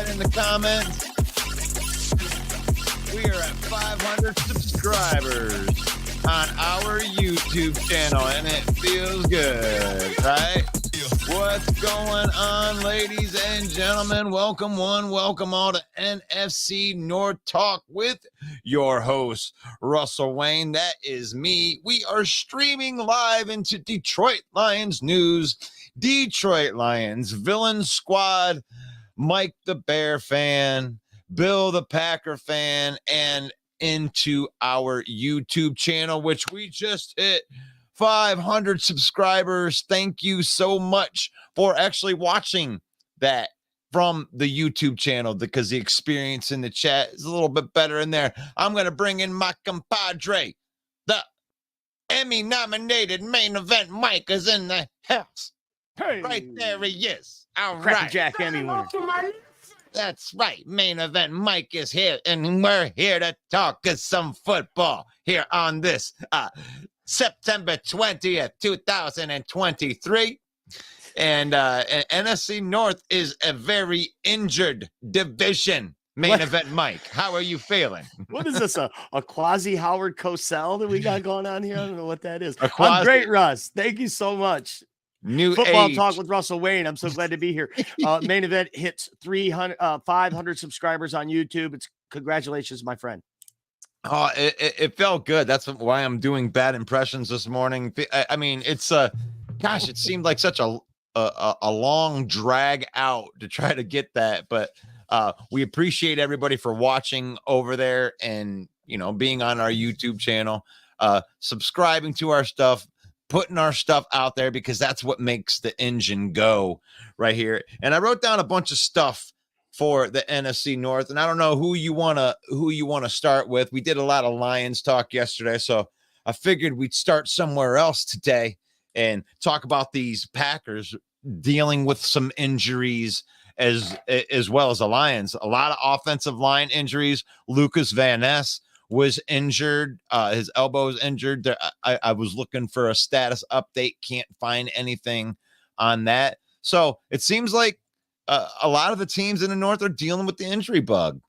right in the comments. We are at 500 subscribers on our YouTube channel, and it feels good, right? What's going on, ladies and gentlemen? Welcome one, welcome all to NFC North Talk with your host, Russell Wayne. That is me. We are streaming live into Detroit Lions news. Detroit Lions, Villain Squad, Mike the Bear fan, Bill the Packer fan, and into our YouTube channel, which we just hit 500 subscribers. Thank you so much for actually watching that from the YouTube channel, because the experience in the chat is a little bit better in there. I'm going to bring in my compadre, the Emmy-nominated main event Mike is in the house. Hey. Right there he is. All right. Crackerjack Emmy winner. That's right. Main event Mike is here, and we're here to talk some football here on this September 20th, 2023. And NFC North is a very injured division. Main event Mike, how are you feeling? What is this, a quasi Howard Cosell that we got going on here? I don't know what that is. I'm great, Russ. Thank you so much. New Football age. Talk with Russell Wayne. I'm so glad to be here. Main event hits 500 subscribers on YouTube. It's congratulations, my friend. Oh, it felt good. That's why I'm doing bad impressions this morning. I mean, it's gosh, it seemed like such a long drag out to try to get that, but we appreciate everybody for watching over there and, you know, being on our YouTube channel, subscribing to our stuff, putting our stuff out there, because that's what makes the engine go right here. And I wrote down a bunch of stuff for the NFC North, and I don't know who you want to start with. We did a lot of Lions talk yesterday, so I figured we'd start somewhere else today and talk about these Packers dealing with some injuries as well as the Lions. A lot of offensive line injuries. Lukas VanNess was injured. His elbow is injured. I was looking for a status update. Can't find anything on that. So it seems like a lot of the teams in the North are dealing with the injury bug.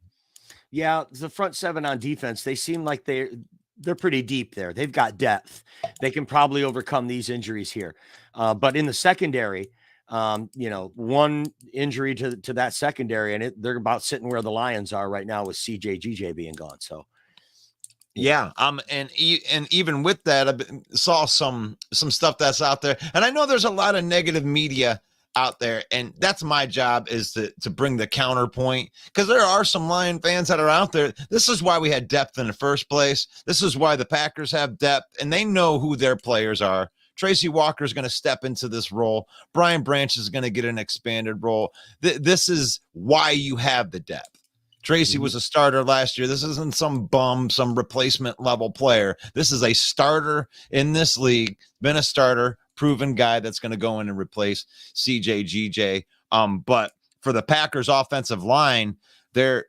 Yeah, the front seven on defense, they seem like they're pretty deep there. They've got depth. They can probably overcome these injuries here. But in the secondary, one injury to that secondary, and they're about sitting where the Lions are right now with CJ being gone. So. Yeah. And even with that, I saw some stuff that's out there, and I know there's a lot of negative media out there, and that's my job, is to bring the counterpoint, because there are some Lion fans that are out there. This is why we had depth in the first place. This is why the Packers have depth, and they know who their players are. Tracy Walker is going to step into this role. Brian Branch is going to get an expanded role. This is why you have the depth. Tracy was a starter last year. This isn't some bum, some replacement level player. This is a starter in this league, been a starter, proven guy that's going to go in and replace CJ. But for the Packers offensive line, they're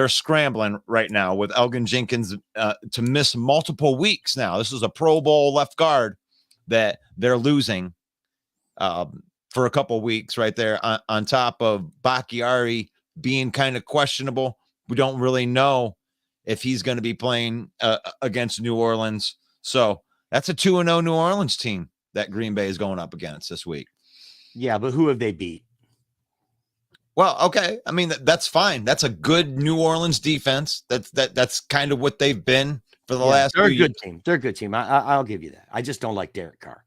scrambling right now with Elgin Jenkins to miss multiple weeks now. This is a Pro Bowl left guard that they're losing for a couple weeks right there, on top of Bakhtiari being kind of questionable. We don't really know if he's going to be playing against New Orleans. So that's a 2-0 New Orleans team that Green Bay is going up against this week. Yeah, but who have they beat? Well, okay. I mean, that's fine. That's a good New Orleans defense. That's kind of what they've been for the last They're a few good years. team. They're a good team. I'll give you that. I just don't like Derek Carr.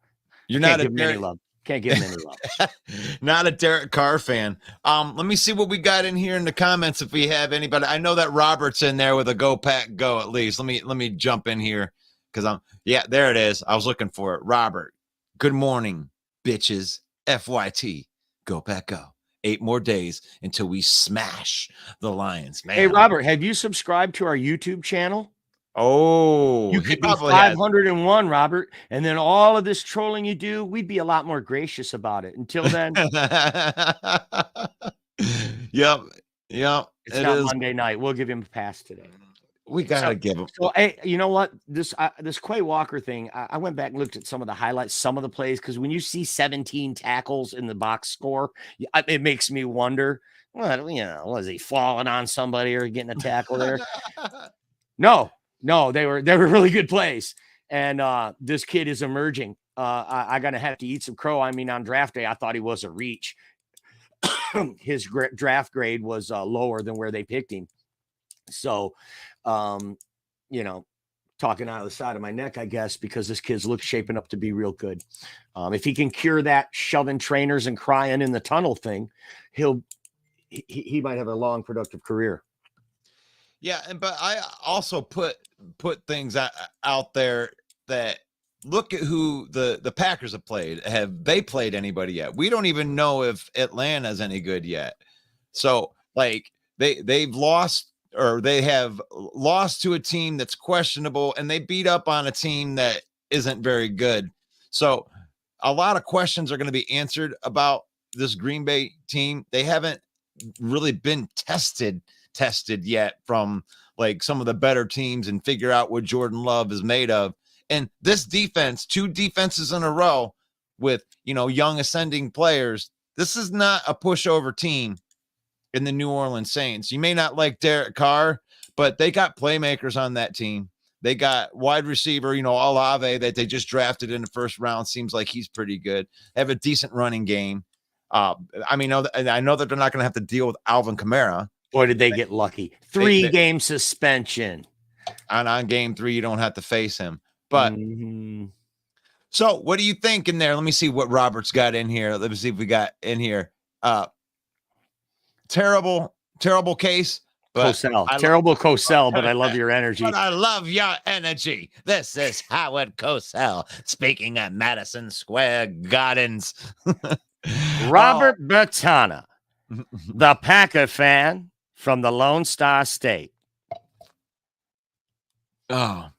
You're Can't not a give him any Derek, love. Can't give him any love. not a Derek Carr fan. Let me see what we got in here in the comments, if we have anybody. I know that Robert's in there with a go Pack go, at least. Let me jump in here, because there it is. I was looking for it. Robert, good morning, bitches. FYT, go Pack go. 8 more days until we smash the Lions, man. Hey, Robert, have you subscribed to our YouTube channel? Oh, you could be 501, Robert, and then all of this trolling you do, we'd be a lot more gracious about it. Until then, yep. It's not Monday night. We'll give him a pass today. We gotta give him. So, hey, you know what? This Quay Walker thing, I went back and looked at some of the highlights, some of the plays, because when you see 17 tackles in the box score, it makes me wonder What, was he falling on somebody or getting a tackle there? No, they were really good plays. And this kid is emerging. I gotta have to eat some crow. I mean, on draft day, I thought he was a reach. His draft grade was lower than where they picked him. So, talking out of the side of my neck, I guess, because this kid's shaping up to be real good. If he can cure that shoving trainers and crying in the tunnel thing, he might have a long, productive career. Yeah, but I also put things out there that look at who the Packers have played. Have they played anybody yet? We don't even know if Atlanta's any good yet. So like they've lost, or they have lost to a team that's questionable, and they beat up on a team that isn't very good. So a lot of questions are going to be answered about this Green Bay team. They haven't really been tested yet from like some of the better teams and figure out what Jordan Love is made of. And this defense, 2 defenses in a row with, young ascending players, this is not a pushover team in the New Orleans Saints. You may not like Derek Carr, but they got playmakers on that team. They got wide receiver, Olave, that they just drafted in the first round. Seems like he's pretty good. They have a decent running game. I know that they're not going to have to deal with Alvin Kamara. Boy, did they get lucky. 3-game suspension. And on game 3, you don't have to face him. But So what do you think in there? Let me see what Robert's got in here. Let me see if we got in here. Terrible case. Terrible Cosell, but I love your energy. But I love your energy. This is Howard Cosell speaking at Madison Square Gardens. Robert Bertana, the Packer fan from the Lone Star State. Oh,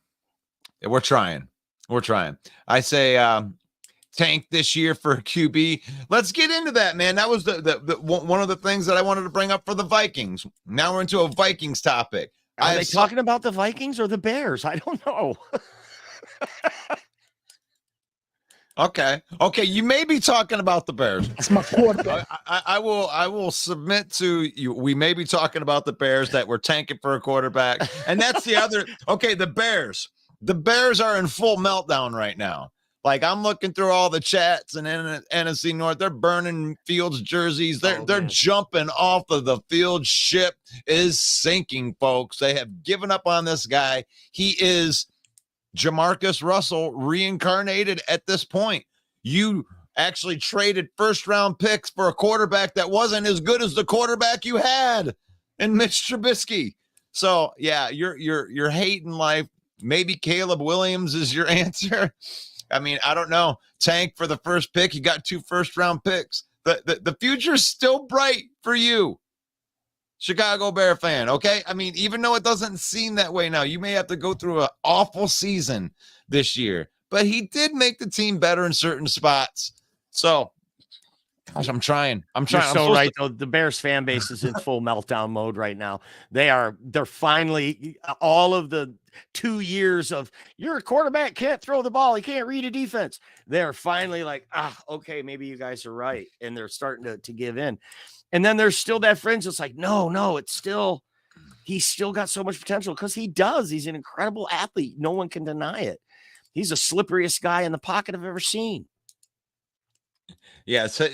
we're trying. I say tank this year for QB. Let's get into that, man. That was the one of the things that I wanted to bring up for the Vikings. Now we're into a Vikings topic. Are they talking about the Vikings or the Bears? I don't know. Okay. You may be talking about the Bears. That's my quarterback. I will submit to you. We may be talking about the Bears, that we're tanking for a quarterback. And that's the other. Okay. The Bears are in full meltdown right now. Like, I'm looking through all the chats and NFC North, they're burning Fields jerseys. They're jumping off of the field. Ship is sinking, folks. They have given up on this guy. He is Jamarcus Russell reincarnated at this point. You actually traded first-round picks for a quarterback that wasn't as good as the quarterback you had in Mitch Trubisky. So, yeah, you're hating life. Maybe Caleb Williams is your answer. I mean, I don't know. Tank for the first pick. You got 2 first-round picks. The future's still bright for you, Chicago Bear fan, okay? I mean, even though it doesn't seem that way now, you may have to go through an awful season this year, but he did make the team better in certain spots. So, gosh, I'm trying. You're so right, though. The Bears fan base is in full meltdown mode right now. They're finally, all of the 2 years of you're a quarterback, can't throw the ball, he can't read a defense. They're finally like, okay, maybe you guys are right. And they're starting to give in. And then there's still that fringe. It's like, no, he's still got so much potential, because he does. He's an incredible athlete. No one can deny it. He's the slipperiest guy in the pocket I've ever seen. Yeah, so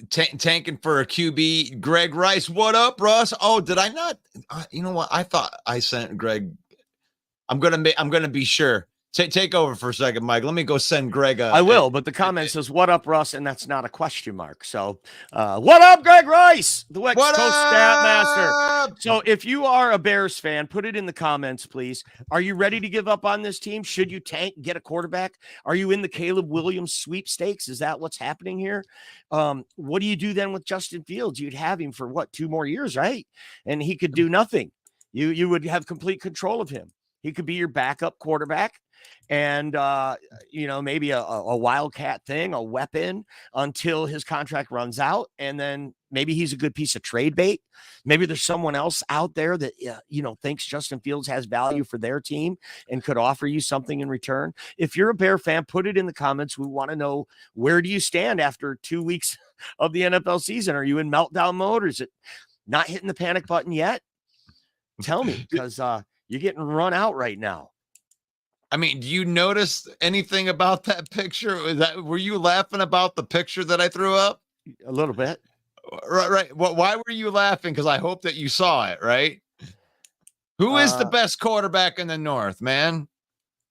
tanking for a QB. Greg Rice, what up, Russ? Oh, did I not? You know what? I thought I sent Greg. I'm gonna be sure. Take over for a second, Mike. Let me go send Greg. I will, but the comment says, "What up, Russ?" and that's not a question mark. So, what up, Greg Rice, the West Coast Stat Master? So, if you are a Bears fan, put it in the comments, please. Are you ready to give up on this team? Should you tank, get a quarterback? Are you in the Caleb Williams sweepstakes? Is that what's happening here? What do you do then with Justin Fields? You'd have him for 2 more years, right? And he could do nothing. You would have complete control of him. He could be your backup quarterback. And, maybe a wildcat thing, a weapon until his contract runs out. And then maybe he's a good piece of trade bait. Maybe there's someone else out there that, thinks Justin Fields has value for their team and could offer you something in return. If you're a Bear fan, put it in the comments. We want to know, where do you stand after 2 weeks of the NFL season? Are you in meltdown mode, or is it Not hitting the panic button yet? Tell me, because you're getting run out right now. I mean, do you notice anything about that picture? Were you laughing about the picture that I threw up? A little bit. Right. Why were you laughing? Because I hope that you saw it, right? Who is the best quarterback in the North, man?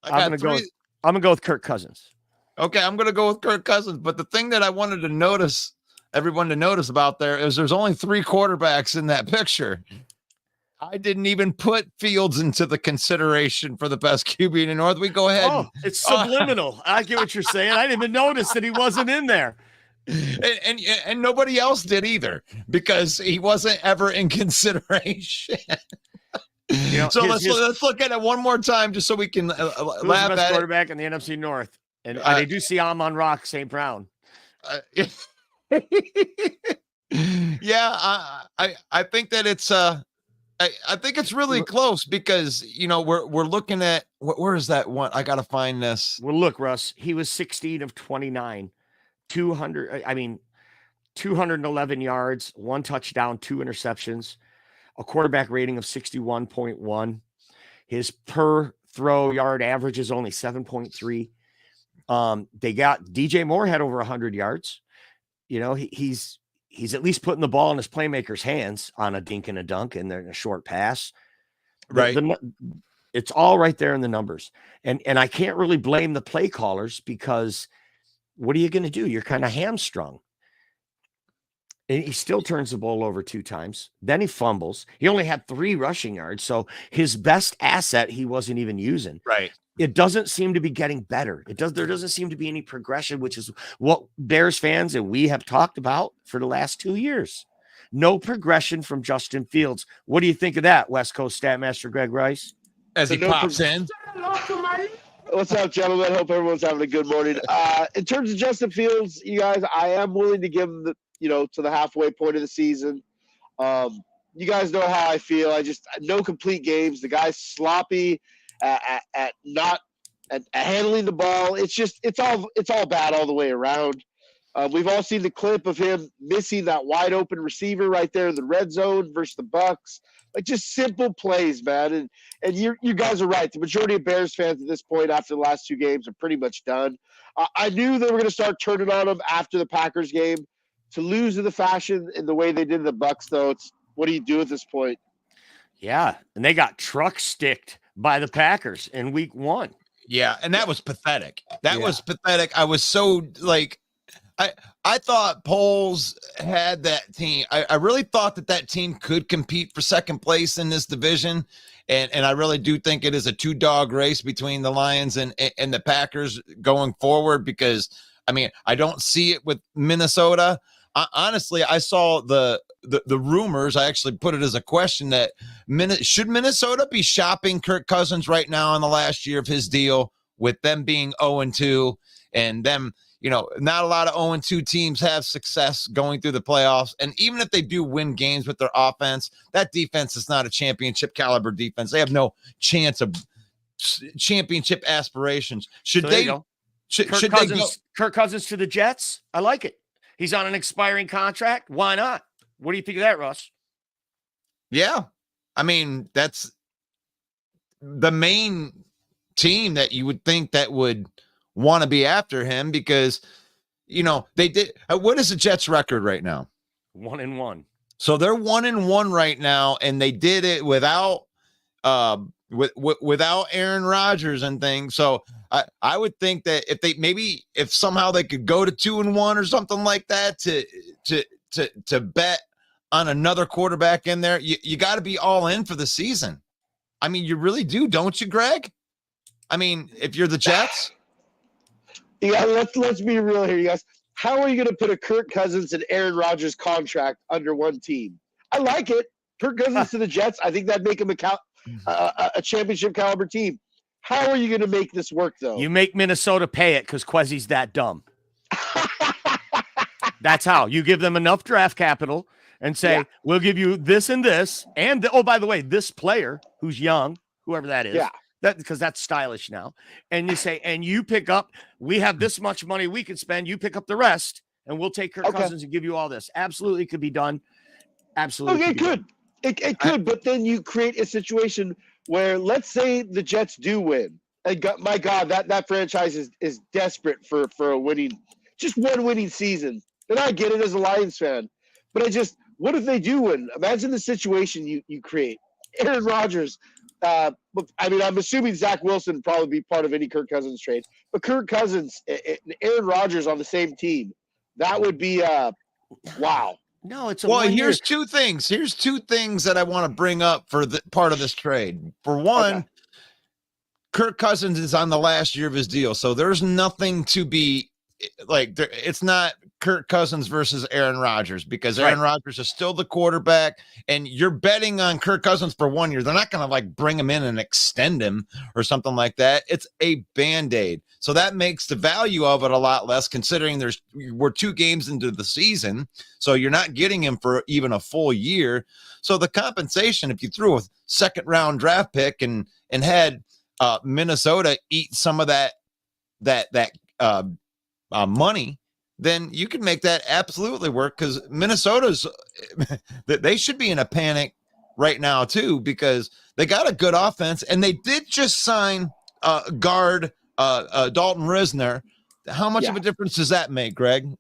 I'm gonna go with Kirk Cousins. Okay, I'm gonna go with Kirk Cousins. But the thing that I wanted to everyone to notice about there is there's only 3 quarterbacks in that picture. I didn't even put Fields into the consideration for the best QB in the North. We go ahead. Oh, it's subliminal. I get what you're saying. I didn't even notice that he wasn't in there. And nobody else did either, because he wasn't ever in consideration. So let's look at it one more time, just so we can laugh the best at quarterback in the NFC North, and they do see Amon-Ra St. Brown. Yeah, I think that it's I think it's really close, because we're looking at where is that one? I gotta find this. Well, look, Russ, he was 16 of 29, 211 yards, 1 touchdown, 2 interceptions, a quarterback rating of 61.1. His per throw yard average is only 7.3. They got DJ Moore had over 100 yards. He's at least putting the ball in his playmaker's hands on a dink and a dunk and then a short pass. Right. It's all right there in the numbers. And I can't really blame the play callers, because what are you going to do? You're kind of hamstrung. And he still turns the ball over 2 times. Then he fumbles. He only had 3 rushing yards. So his best asset, he wasn't even using. Right. It doesn't seem to be getting better. There doesn't seem to be any progression, which is what Bears fans and we have talked about for the last 2 years. No progression from Justin Fields. What do you think of that, West Coast Statmaster Greg Rice? As he pops in. What's up, gentlemen? Hope everyone's having a good morning. In terms of Justin Fields, you guys, I am willing to give him to the halfway point of the season. You guys know how I feel. No complete games. The guy's sloppy at handling the ball. It's all bad all the way around. We've all seen the clip of him missing that wide open receiver right there in the red zone versus the Bucks. Like, just simple plays, man. And you guys are right. The majority of Bears fans at this point, after the last 2 games, are pretty much done. I knew they were going to start turning on him after the Packers game. To lose in the fashion in the way they did the Bucks, though, what do you do at this point? Yeah, and they got truck sticked by the Packers in week 1. Yeah, and that was pathetic. That was pathetic. I was so I thought Poles had that team. I really thought that team could compete for second place in this division. And I really do think it is a 2-dog race between the Lions and the Packers going forward, because I don't see it with Minnesota. Honestly, I saw the rumors. I actually put it as a question that should Minnesota be shopping Kirk Cousins right now in the last year of his deal, with them being 0-2 and them, not a lot of 0-2 teams have success going through the playoffs. And even if they do win games with their offense, that defense is not a championship caliber defense. They have no chance of championship aspirations. Kirk Cousins to the Jets? I like it. He's on an expiring contract. Why not? What do you think of that, Russ? Yeah. That's the main team that you would think that would want to be after him, because, they did. What is the Jets record right now? 1-1. So they're 1-1 right now, and they did it without without Aaron Rodgers and things. So I would think that if somehow they could go to 2-1 or something like that to bet on another quarterback in there, you got to be all in for the season. You really do, don't you, Greg? If you're the Jets. Yeah, let's be real here, you guys. How are you going to put a Kirk Cousins and Aaron Rodgers contract under one team? I like it. Kirk Cousins to the Jets, I think that'd make him a championship caliber team. How are you going to make this work, though? You make Minnesota pay it because Quezzy's that dumb. That's how. You give them enough draft capital and say, we'll give you this and this. And, by the way, this player who's young, whoever that is, because that's stylish now. And you say, and you pick up, we have this much money we can spend. You pick up the rest, and we'll take Kirk Cousins and give you all this. Absolutely could be done. Absolutely. Okay, it could. It could, but then you create a situation where, let's say the Jets do win. And my God, that franchise is desperate for a winning, just one winning season. And I get it as a Lions fan, but what if they do win? Imagine the situation you create. Aaron Rodgers. I mean, I'm assuming Zach Wilson would probably be part of any Kirk Cousins trade, but Kirk Cousins and Aaron Rodgers on the same team, that would be wow. No, it's here's two things. Here's two things that I want to bring up for the part of this trade. For one, Okay. Kirk Cousins is on the last year of his deal, so there's nothing to be like. It's not Kirk Cousins versus Aaron Rodgers because Aaron Rodgers is still the quarterback, and you're betting on Kirk Cousins for 1 year. They're not going to like bring him in and extend him or something like that. It's a Band-Aid, so that makes the value of it a lot less. Considering we're 2 games into the season, so you're not getting him for even a full year. So the compensation, if you threw a second-round draft pick and had Minnesota eat some of that money, then you can make that absolutely work because Minnesota's they should be in a panic right now too because they got a good offense and they did just sign guard Dalton Risner. How much of a difference does that make, Greg?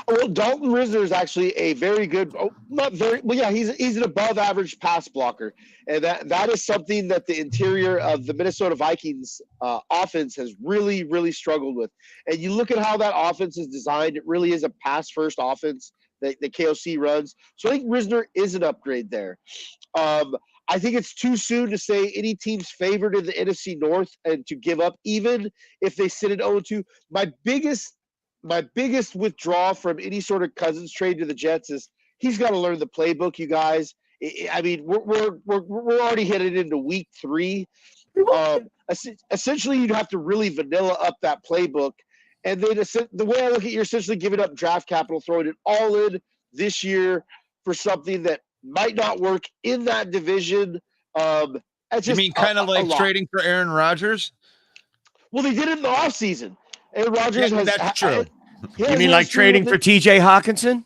Well, Dalton Risner is actually a very good, not very, well, yeah, he's an above average pass blocker. And that is something that the interior of the Minnesota Vikings offense has really, really struggled with. And you look at how that offense is designed, it really is a pass first offense that the KOC runs. So I think Risner is an upgrade there. I think it's too soon to say any team's favored in the NFC North and to give up, even if they sit at 0-2. My biggest withdrawal from any sort of Cousins trade to the Jets is he's got to learn the playbook, you guys. I mean, we're already headed into week 3. Essentially, you'd have to really vanilla up that playbook. And then the way I look at, you're essentially giving up draft capital, throwing it all in this year for something that might not work in that division. You mean kind of like trading for Aaron Rodgers? Well, they did it in the offseason. Aaron Rodgers that's true. You mean like trading for TJ Hawkinson?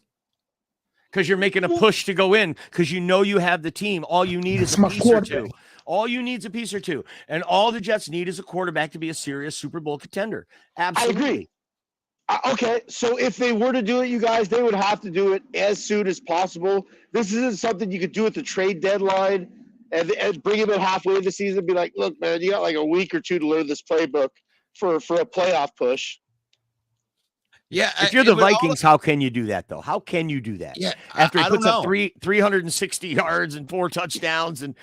Because you're making a push to go in because you know you have the team. All you need is a piece or two. All you need is a piece or two. And all the Jets need is a quarterback to be a serious Super Bowl contender. Absolutely. I agree. Okay, so if they were to do it, you guys, they would have to do it as soon as possible. This isn't something you could do at the trade deadline and bring him in halfway in the season and be like, look, man, you got like a week or 2 to learn this playbook for a playoff push. Yeah, if you're the Vikings, how can you do that though? How can you do that? Yeah, after he puts up 360 yards and 4 touchdowns, and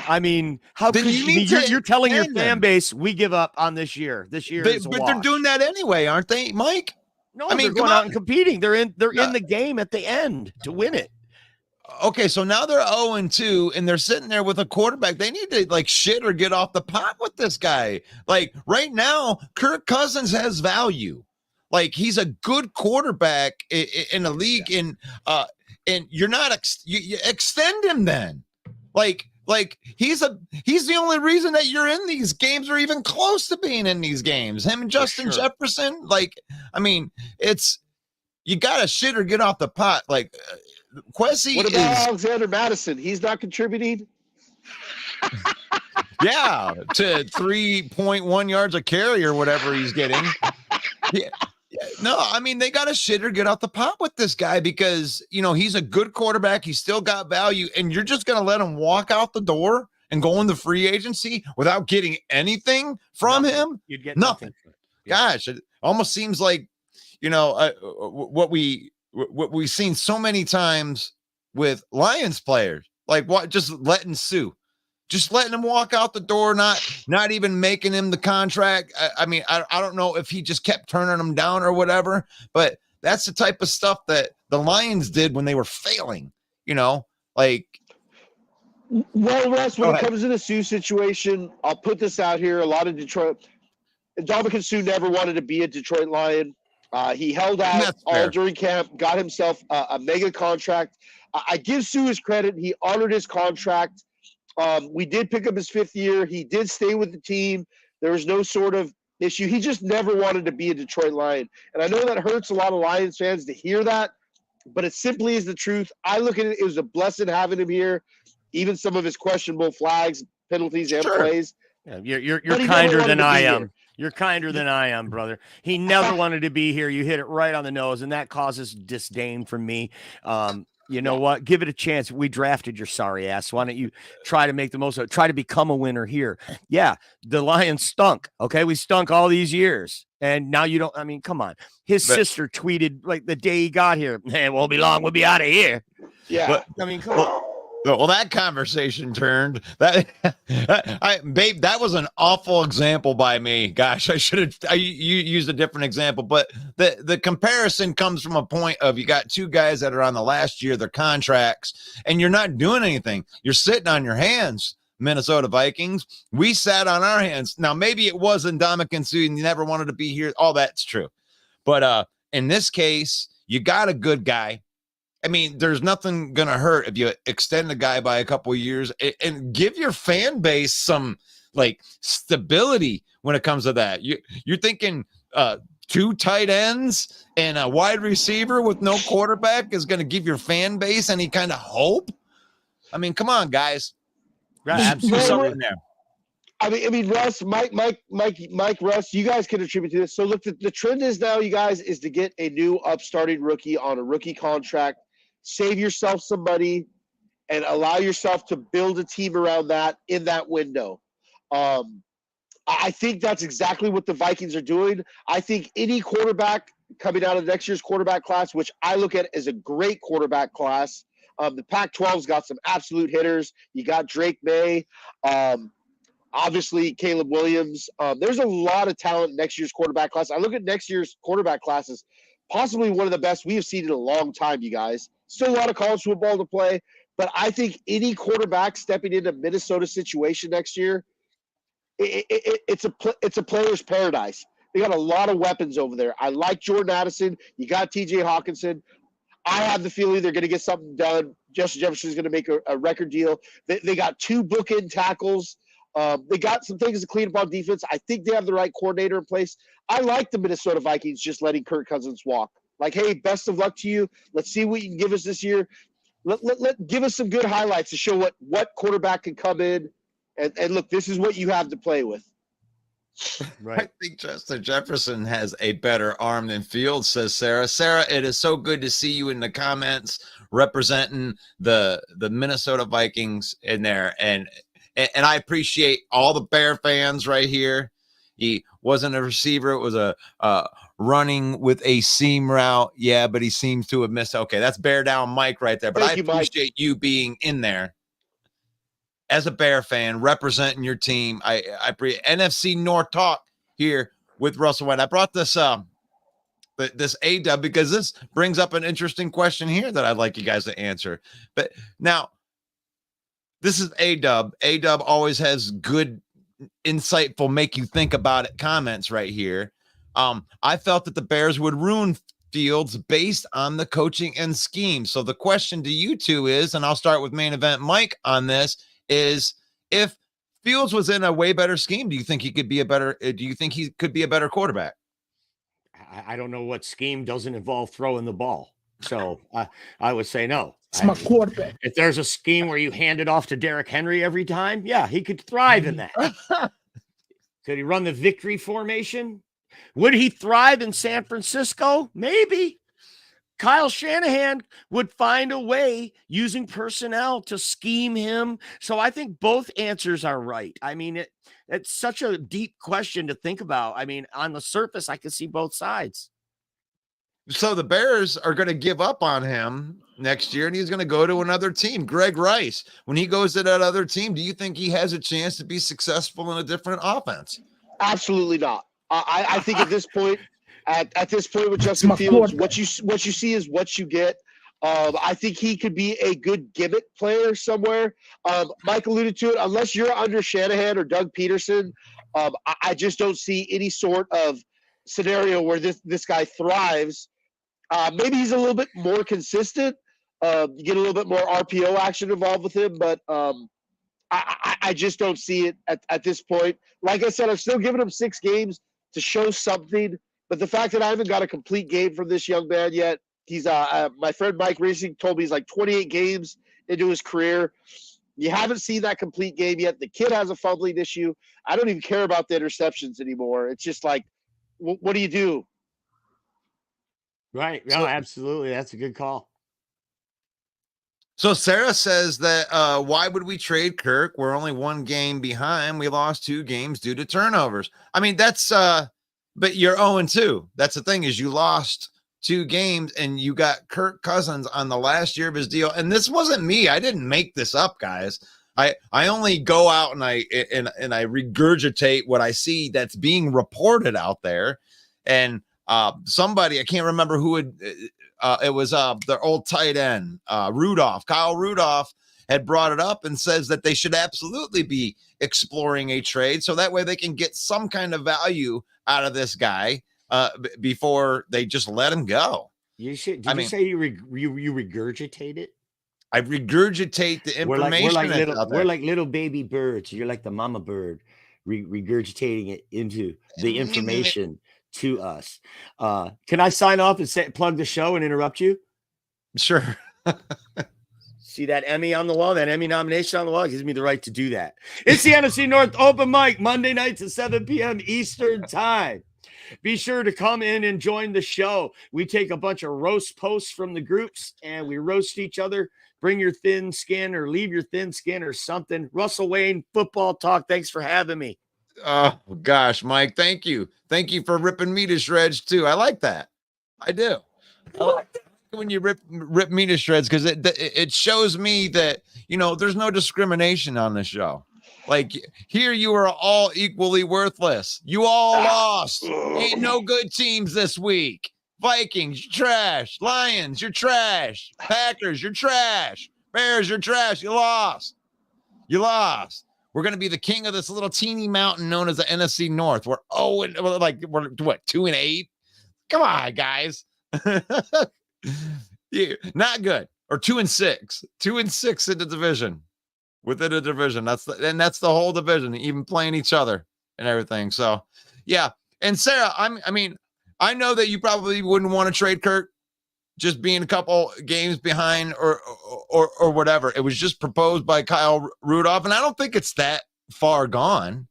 I mean, how could you're telling your fan base we give up on this year? This year is a wash. But they're doing that anyway, aren't they, Mike? No, I mean, they're going out and competing. They're in the game at the end to win it. Okay, so now they're 0-2 and they're sitting there with a quarterback. They need to like shit or get off the pot with this guy. Like right now, Kirk Cousins has value. Like he's a good quarterback in a league, and you're not you extend him then. Like he's the only reason that you're in these games or even close to being in these games. Him and Justin Jefferson. Like, I mean, you gotta shit or get off the pot. Like Kwesi. What about Alexander Madison? He's not contributing. Yeah, to 3.1 yards a carry or whatever he's getting. Yeah. No, I mean, they got to shit or get off the pot with this guy because, you know, he's a good quarterback. He's still got value. And you're just going to let him walk out the door and go into free agency without getting anything from him? You'd get nothing. Yeah. Gosh, it almost seems like, you know, what we've seen so many times with Lions players, like what, just letting Sue. Just letting him walk out the door, not even making him the contract. I mean, I don't know if he just kept turning him down or whatever, but that's the type of stuff that the Lions did when they were failing, you know, like. Well, Russ, when it comes to the Sue situation, I'll put this out here. A lot of Detroit, Ndamukong Suh never wanted to be a Detroit Lion. He held out all during camp, got himself a mega contract. I give Sue his credit. He honored his contract. We did pick up his 5th year. He did stay with the team. There was no sort of issue. He just never wanted to be a Detroit Lion. And I know that hurts a lot of Lions fans to hear that. but it simply is the truth. I look at it, it was a blessing having him here, even some of his questionable flags, penalties, and plays. Yeah, you're But he never kinder wanted than to be I here. am. You're kinder than I am, brother. He never wanted to be here. You hit it right on the nose, and that causes disdain from me. You know what? Give it a chance. We drafted your sorry ass. Why don't you try to make the most of it? Try to become a winner here. Yeah, the Lions stunk. Okay, we stunk all these years. And now you don't. I mean, come on. His sister tweeted like the day he got here. Man, won't be long. We'll be out of here. Yeah. But, I mean, come on. well, that conversation turned. Babe, that was an awful example by me. Gosh, you used a different example, but the comparison comes from a point of you got two guys that are on the last year of their contracts, and you're not doing anything. You're sitting on your hands. Minnesota Vikings. We sat on our hands. Now, maybe it was Ndamukong Suh and you never wanted to be here. All that's true. But in this case, you got a good guy. I mean, there's nothing going to hurt if you extend the guy by a couple of years and give your fan base some like stability when it comes to that. You're thinking 2 tight ends and a wide receiver with no quarterback is going to give your fan base any kind of hope? I mean, come on, guys. Right, absolutely. I mean, Russ, Mike, Russ, you guys can attribute to this. So look, the trend is now, you guys, is to get a new upstarting rookie on a rookie contract, save yourself some money, and allow yourself to build a team around that in that window. I think that's exactly what the Vikings are doing. I think any quarterback coming out of next year's quarterback class, which I look at as a great quarterback class. The Pac-12's got some absolute hitters. You got Drake May, obviously Caleb Williams. There's a lot of talent in next year's quarterback class. I look at next year's quarterback classes, possibly one of the best we have seen in a long time, you guys. Still a lot of college football to play, but I think any quarterback stepping into Minnesota situation next year, it's a player's paradise. They got a lot of weapons over there. I like Jordan Addison. You got T.J. Hawkinson. I have the feeling they're going to get something done. Justin Jefferson's going to make a record deal. They got 2 bookend tackles. They got some things to clean up on defense. I think they have the right coordinator in place. I like the Minnesota Vikings just letting Kirk Cousins walk. Like, hey, best of luck to you. Let's see what you can give us this year. Let give us some good highlights to show what quarterback can come in. And look, this is what you have to play with. Right. I think Justin Jefferson has a better arm than Fields, says Sarah. Sarah, it is so good to see you in the comments representing the Minnesota Vikings in there. And I appreciate all the Bear fans right here. He wasn't a receiver. It was a running with a seam route. Yeah, but he seems to have missed. Okay, that's Bear Down Mike right there. But I appreciate you being in there. As a Bear fan, representing your team, I NFC North talk here with Russell White. I brought this this A-Dub because this brings up an interesting question here that I'd like you guys to answer. But now, this is A-Dub. A-Dub always has good, insightful, make you think about it comments right here. I felt that the Bears would ruin Fields based on the coaching and scheme. So the question to you two is, and I'll start with main event Mike on this, is if Fields was in a way better scheme, do you think he could be a better quarterback? I don't know what scheme doesn't involve throwing the ball. So I would say no. It's my quarterback. If there's a scheme where you hand it off to Derrick Henry every time, yeah, he could thrive in that. Could he run the victory formation? Would he thrive in San Francisco? Maybe. Kyle Shanahan would find a way using personnel to scheme him. So I think both answers are right. I mean, it's such a deep question to think about. I mean, on the surface, I can see both sides. So the Bears are going to give up on him next year, and he's going to go to another team. Greg Rice, when he goes to that other team, do you think he has a chance to be successful in a different offense? Absolutely not. I think at this point, at this point with Justin Fields, what you see is what you get. I think he could be a good gimmick player somewhere. Mike alluded to it. Unless you're under Shanahan or Doug Peterson, I just don't see any sort of scenario where this guy thrives. Maybe he's a little bit more consistent. You get a little bit more RPO action involved with him, but I just don't see it at this point. Like I said, I'm still giving him 6 games to show something. But the fact that I haven't got a complete game from this young man yet, He's my friend Mike Racing told me he's like 28 games into his career. You haven't seen that complete game yet. The kid has a fumbling issue. I don't even care about the interceptions anymore. It's just like, what do you do? Right. No, absolutely. That's a good call. So Sarah says that why would we trade Kirk? We're only one game behind. We lost 2 games due to turnovers. I mean, that's but you're 0-2. That's the thing, is you lost 2 games and you got Kirk Cousins on the last year of his deal. And this wasn't me. I didn't make this up, guys. I only go out and I regurgitate what I see that's being reported out there. And somebody, I can't remember who it was their old tight end, Kyle Rudolph had brought it up and says that they should absolutely be exploring a trade so that way they can get some kind of value out of this guy before they just let him go. You should. Did you say you regurgitate it? I regurgitate the information. We're like little baby birds. You're like the mama bird, regurgitating it into the information to us. Can I sign off and plug the show and interrupt you? Sure. See that Emmy on the wall, that Emmy nomination on the wall? It gives me the right to do that. It's the NFC North Open Mic, Monday nights at 7 p.m. Eastern Time. Be sure to come in and join the show. We take a bunch of roast posts from the groups and we roast each other. Bring your thin skin or leave your thin skin or something. Russell Wayne, Football Talk. Thanks for having me. Oh, gosh, Mike, thank you. Thank you for ripping me to shreds, too. I like that. I do. I like that when you rip me to shreds, because it shows me that, there's no discrimination on the show. Like, here you are all equally worthless. You all lost. Ain't no good teams this week. Vikings, you're trash. Lions, you're trash. Packers, you're trash. Bears, you're trash. You lost. We're going to be the king of this little teeny mountain known as the NFC North. We're 2-8. Come on, guys. Yeah, not good. Or 2-6. 2-6 in the division. Within a division. That's the whole division, even playing each other and everything. So, yeah. And Sarah, I know that you probably wouldn't want to trade Kirk, just being a couple games behind or whatever. It was just proposed by Kyle Rudolph, and I don't think it's that far gone.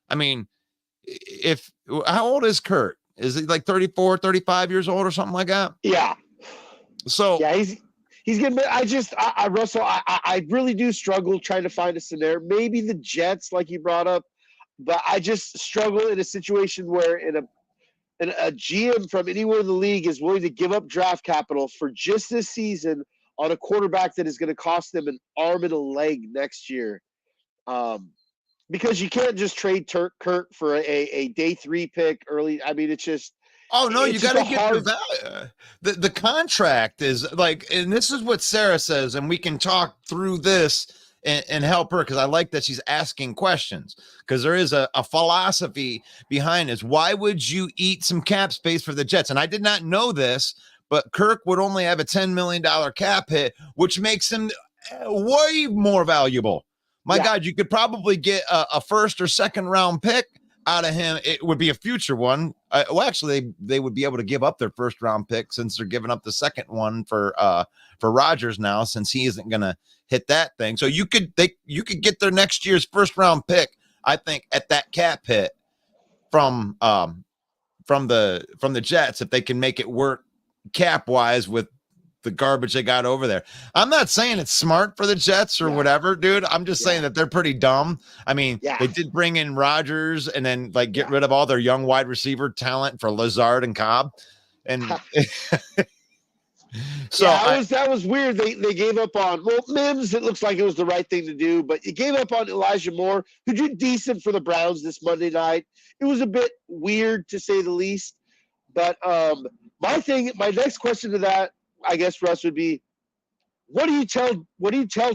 I mean, how old is Kirk? Is he like 34, 35 years old or something like that? Yeah. So yeah, he's getting. Russell, I really do struggle trying to find a scenario. Maybe the Jets, like you brought up, but I just struggle in a situation where a GM from anywhere in the league is willing to give up draft capital for just this season on a quarterback that is going to cost them an arm and a leg next year. Because you can't just trade Kirk for a day 3 pick early. I mean, it's just. Oh, no, you got to get the value. The contract is like, and this is what Sarah says, and we can talk through this and help her, because I like that she's asking questions, because there is a philosophy behind this. Why would you eat some cap space for the Jets? And I did not know this, but Kirk would only have a $10 million cap hit, which makes him way more valuable. My God, you could probably get a first or second round pick out of him. It would be a future one. Actually, they would be able to give up their first round pick, since they're giving up the second one for Rodgers now, since he isn't going to hit that thing. So you could get their next year's first round pick, I think, at that cap hit from the Jets, if they can make it work cap wise with the garbage they got over there. I'm not saying it's smart for the Jets or whatever, dude. I'm just saying that they're pretty dumb. I mean, they did bring in Rodgers and then get rid of all their young wide receiver talent for Lazard and Cobb. And so that was weird. They gave up on Mims. It looks like it was the right thing to do, but you gave up on Elijah Moore, who did decent for the Browns this Monday night. It was a bit weird, to say the least. But my next question to that, I guess, Russ, would be, what do you tell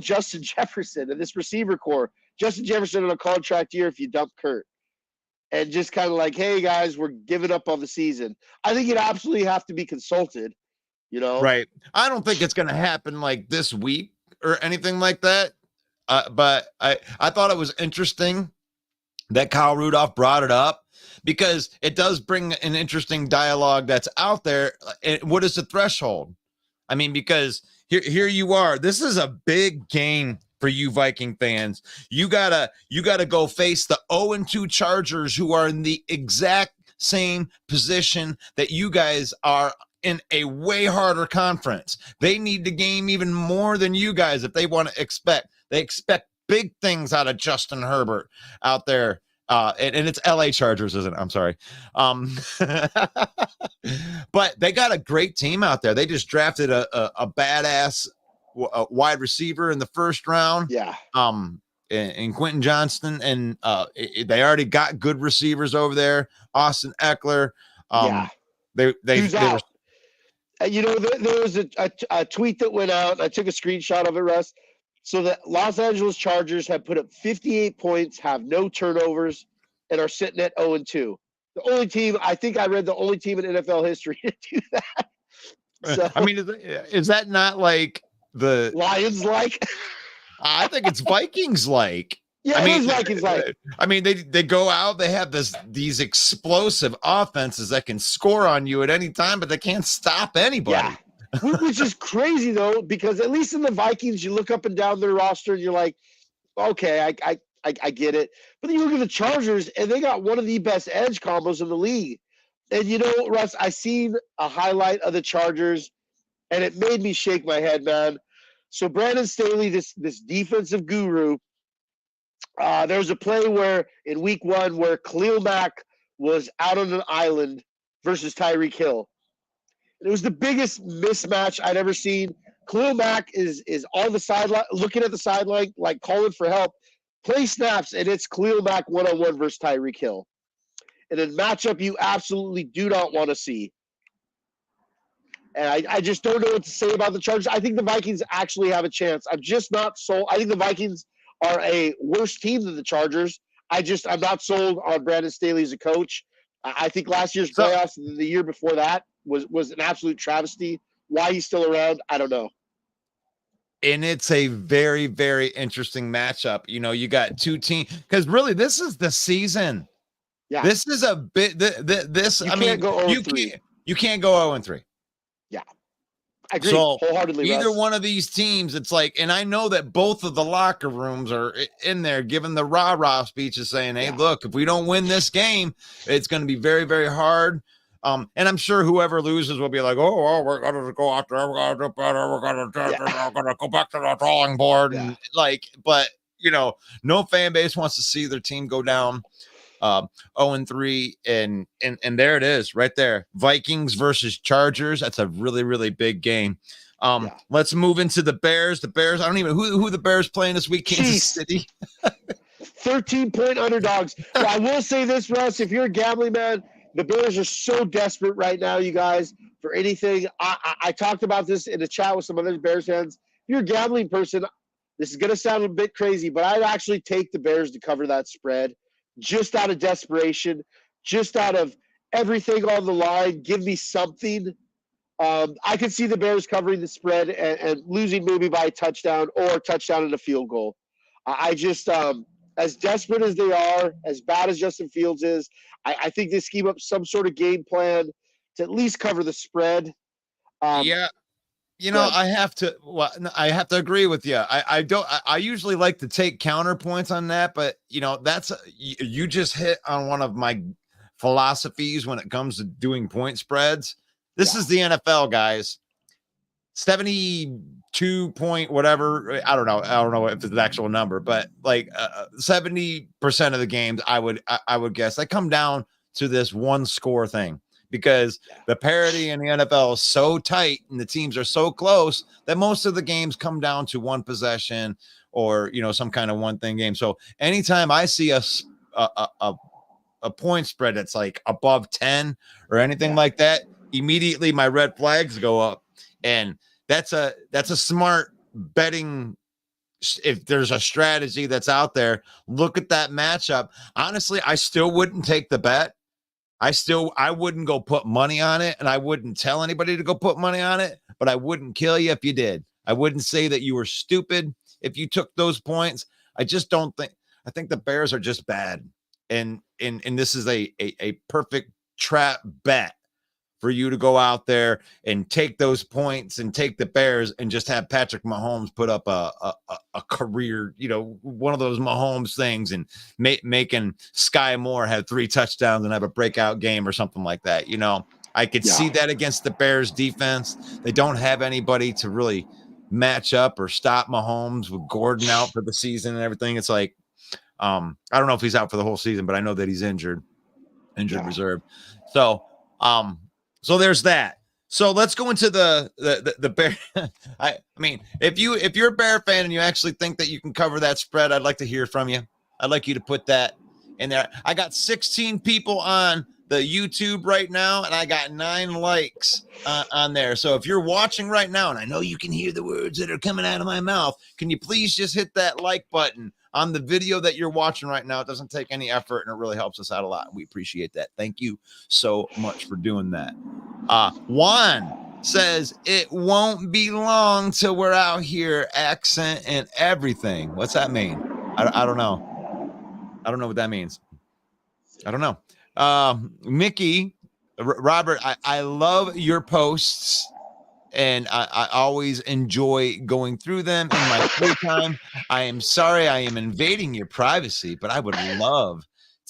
Justin Jefferson and this receiver core? Justin Jefferson on a contract year if you dump Kurt, and just kind of like, hey guys, we're giving up on the season. I think you'd absolutely have to be consulted, Right. I don't think it's going to happen like this week or anything like that. But I thought it was interesting that Kyle Rudolph brought it up, because it does bring an interesting dialogue that's out there. What is the threshold? I mean, because here you are. This is a big game for you Viking fans. You gotta go face the 0-2 Chargers, who are in the exact same position that you guys are, in a way harder conference. They need the game even more than you guys if they want to expect. They expect big things out of Justin Herbert out there. And it's LA Chargers, isn't it? I'm sorry. But they got a great team out there. They just drafted a badass wide receiver in the first round. Yeah. And Quentin Johnston, and they already got good receivers over there. Austin Eckler. Yeah. They were, there was a tweet that went out. I took a screenshot of it, Russ. So the Los Angeles Chargers have put up 58 points, have no turnovers, and are sitting at 0-2. The only team, I think I read, the only team in NFL history to do that. So, I mean, is that not like the Lions like? I think it's Vikings like. Yeah, it is Vikings like. I mean, they go out, they have these explosive offenses that can score on you at any time, but they can't stop anybody. Yeah. Which is crazy, though, because at least in the Vikings, you look up and down their roster and you're like, okay, I get it. But then you look at the Chargers, and they got one of the best edge combos in the league. And, Russ, I seen a highlight of the Chargers, and it made me shake my head, man. So Brandon Staley, this defensive guru, there was a play where in week 1 where Khalil Mack was out on an island versus Tyreek Hill. It was the biggest mismatch I'd ever seen. Khalil Mack is on the sideline, looking at the sideline, like calling for help. Play snaps, and it's Khalil Mack one-on-one versus Tyreek Hill. And a matchup you absolutely do not want to see. And I just don't know what to say about the Chargers. I think the Vikings actually have a chance. I'm just not sold. I think the Vikings are a worse team than the Chargers. I'm not sold on Brandon Staley as a coach. I think last year's playoffs and the year before that was an absolute travesty. Why he's still around, I don't know. And it's a very, very interesting matchup. You got two teams, because really this is the season. Yeah. This is a bit this. You can't go 0-3. You can't go 0-3. Yeah. I agree So wholeheartedly. Either Russ. one of these teams, it's like, and I know that both of the locker rooms are in there giving the rah-rah speeches saying, hey, look, if we don't win this game, it's going to be very, very hard. And I'm sure whoever loses will be like, oh, well, we're going to go out there, we're going to do better, we're going to go back to the drawing board. Yeah. And but no fan base wants to see their team go down 0-3, and there it is right there. Vikings versus Chargers. That's a really, really big game. Let's move into the Bears. The Bears, I don't even who the Bears playing this week. Kansas City. 13-point underdogs. Well, I will say this, Russ, if you're a gambling man, the Bears are so desperate right now, you guys, for anything. I talked about this in a chat with some other Bears fans. If you're a gambling person, this is going to sound a bit crazy, but I'd actually take the Bears to cover that spread just out of desperation, just out of everything on the line. Give me something. I could see the Bears covering the spread and losing maybe by a touchdown or a touchdown and a field goal. I just as desperate as they are, as bad as Justin Fields is, I think they scheme up some sort of game plan to at least cover the spread. I have to agree with you. I usually like to take counterpoints on that, but you just hit on one of my philosophies when it comes to doing point spreads. This is the NFL, guys. 72 point whatever. I don't know if it's the actual number, but 70% of the games I would guess they come down to this one score thing, because the parity in the NFL is so tight and the teams are so close that most of the games come down to one possession or some kind of one thing game. So anytime I see a point spread that's like above 10 or anything like that, immediately my red flags go up. And that's a smart betting. If there's a strategy that's out there, look at that matchup. Honestly, I still wouldn't take the bet. I wouldn't go put money on it, and I wouldn't tell anybody to go put money on it, but I wouldn't kill you if you did. I wouldn't say that you were stupid if you took those points. I just don't think. I think the Bears are just bad. and this is a perfect trap bet for you to go out there and take those points and take the Bears and just have Patrick Mahomes put up a career, one of those Mahomes things, and making Sky Moore have 3 touchdowns and have a breakout game or something like that. I could see that against the Bears defense. They don't have anybody to really match up or stop Mahomes with Gordon out for the season and everything. It's like, I don't know if he's out for the whole season, but I know that he's injured reserve. So there's that. So let's go into the Bear. I mean, if you're a Bear fan and you actually think that you can cover that spread, I'd like to hear from you. I'd like you to put that in there. I got 16 people on the YouTube right now, and I got 9 likes on there. So if you're watching right now, and I know you can hear the words that are coming out of my mouth, can you please just hit that like button on the video that you're watching right now? It doesn't take any effort, and it really helps us out a lot. We appreciate that. Thank you so much for doing that. Juan says, it won't be long till we're out here, accent and everything. What's that mean? I don't know. I don't know what that means. I don't know. Mickey, Robert, I love your posts, and I always enjoy going through them in my free time. I am sorry I am invading your privacy, but I would love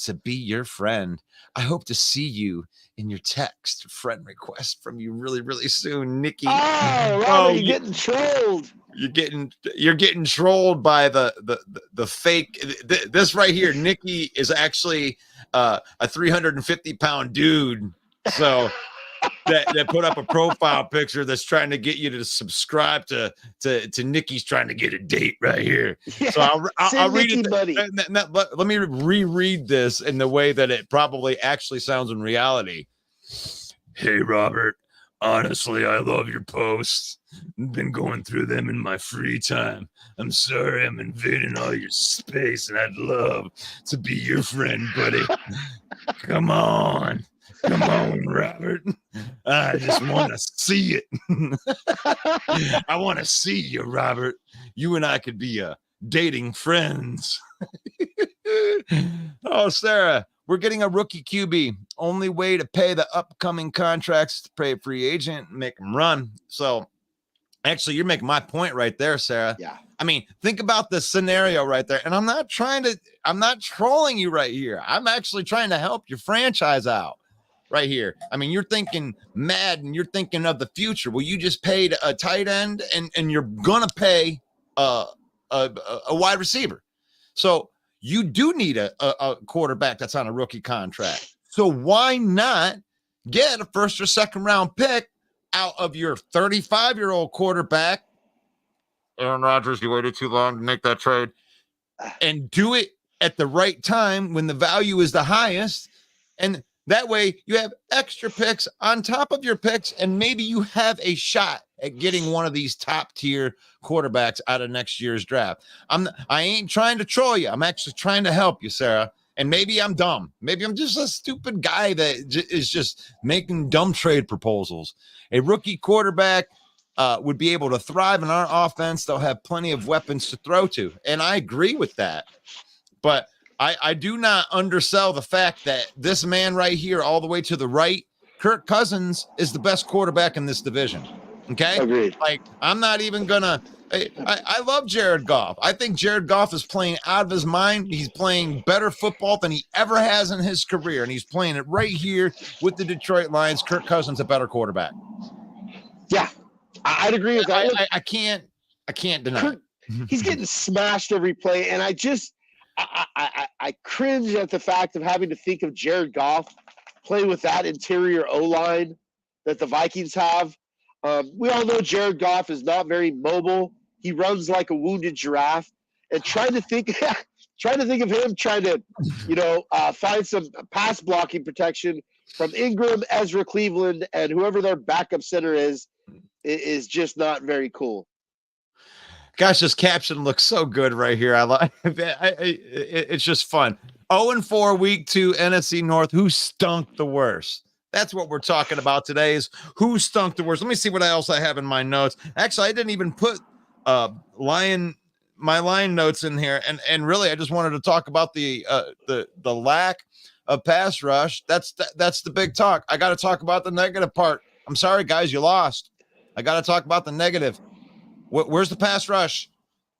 to be your friend. I hope to see you in your text friend request from you really, really soon, Nikki. Oh, Robert, you're getting trolled. You're getting trolled by the fake. This right here, Nikki is actually a 350-pound dude. So that put up a profile picture that's trying to get you to subscribe to Nikki's trying to get a date right here. Yeah, so I'll read it. Let me reread this in the way that it probably actually sounds in reality. Hey, Robert. Honestly, I love your posts. I've been going through them in my free time. I'm sorry I'm invading all your space, and I'd love to be your friend, buddy. Come on, Robert. I just want to see it. I want to see you, Robert. You and I could be dating friends. Oh, Sarah, we're getting a rookie QB. Only way to pay the upcoming contracts is to pay a free agent and make them run. So actually, you're making my point right there, Sarah. Yeah. I mean, think about the scenario right there. And I'm not trolling you right here. I'm actually trying to help your franchise out right here. I mean, you're thinking Madden, you're thinking of the future. Well, you just paid a tight end and you're going to pay a wide receiver. So you do need a quarterback that's on a rookie contract. So why not get a first or second round pick out of your 35-year-old quarterback? Aaron Rodgers, you waited too long to make that trade, and do it at the right time when the value is the highest. And that way you have extra picks on top of your picks, and maybe you have a shot at getting one of these top tier quarterbacks out of next year's draft. I ain't trying to troll you. I'm actually trying to help you, Sarah. And maybe I'm dumb. Maybe I'm just a stupid guy that is just making dumb trade proposals. A rookie quarterback would be able to thrive in our offense. They'll have plenty of weapons to throw to. And I agree with that. But I do not undersell the fact that this man right here, all the way to the right, Kirk Cousins is the best quarterback in this division. Okay? Agreed. Like, I'm not even going to. I love Jared Goff. I think Jared Goff is playing out of his mind. He's playing better football than he ever has in his career, and he's playing it right here with the Detroit Lions. Kirk Cousins, a better quarterback. Yeah, I'd agree with that. I can't deny Kirk, it. He's getting smashed every play, and I cringe at the fact of having to think of Jared Goff play with that interior O-line that the Vikings have. We all know Jared Goff is not very mobile. He runs like a wounded giraffe. And trying to think of him trying to, find some pass blocking protection from Ingram, Ezra Cleveland, and whoever their backup center is just not very cool. Gosh, this caption looks so good right here. I like it's just fun. 0-4 week 2 NFC North. Who stunk the worst? That's what we're talking about today is who stunk the worst. Let me see what else I have in my notes. Actually, I didn't even put Lion my line notes in here, and really, I just wanted to talk about the lack of pass rush. That's the big talk. I got to talk about the negative part. I'm sorry, guys, you lost. I got to talk about the negative. Where's the pass rush?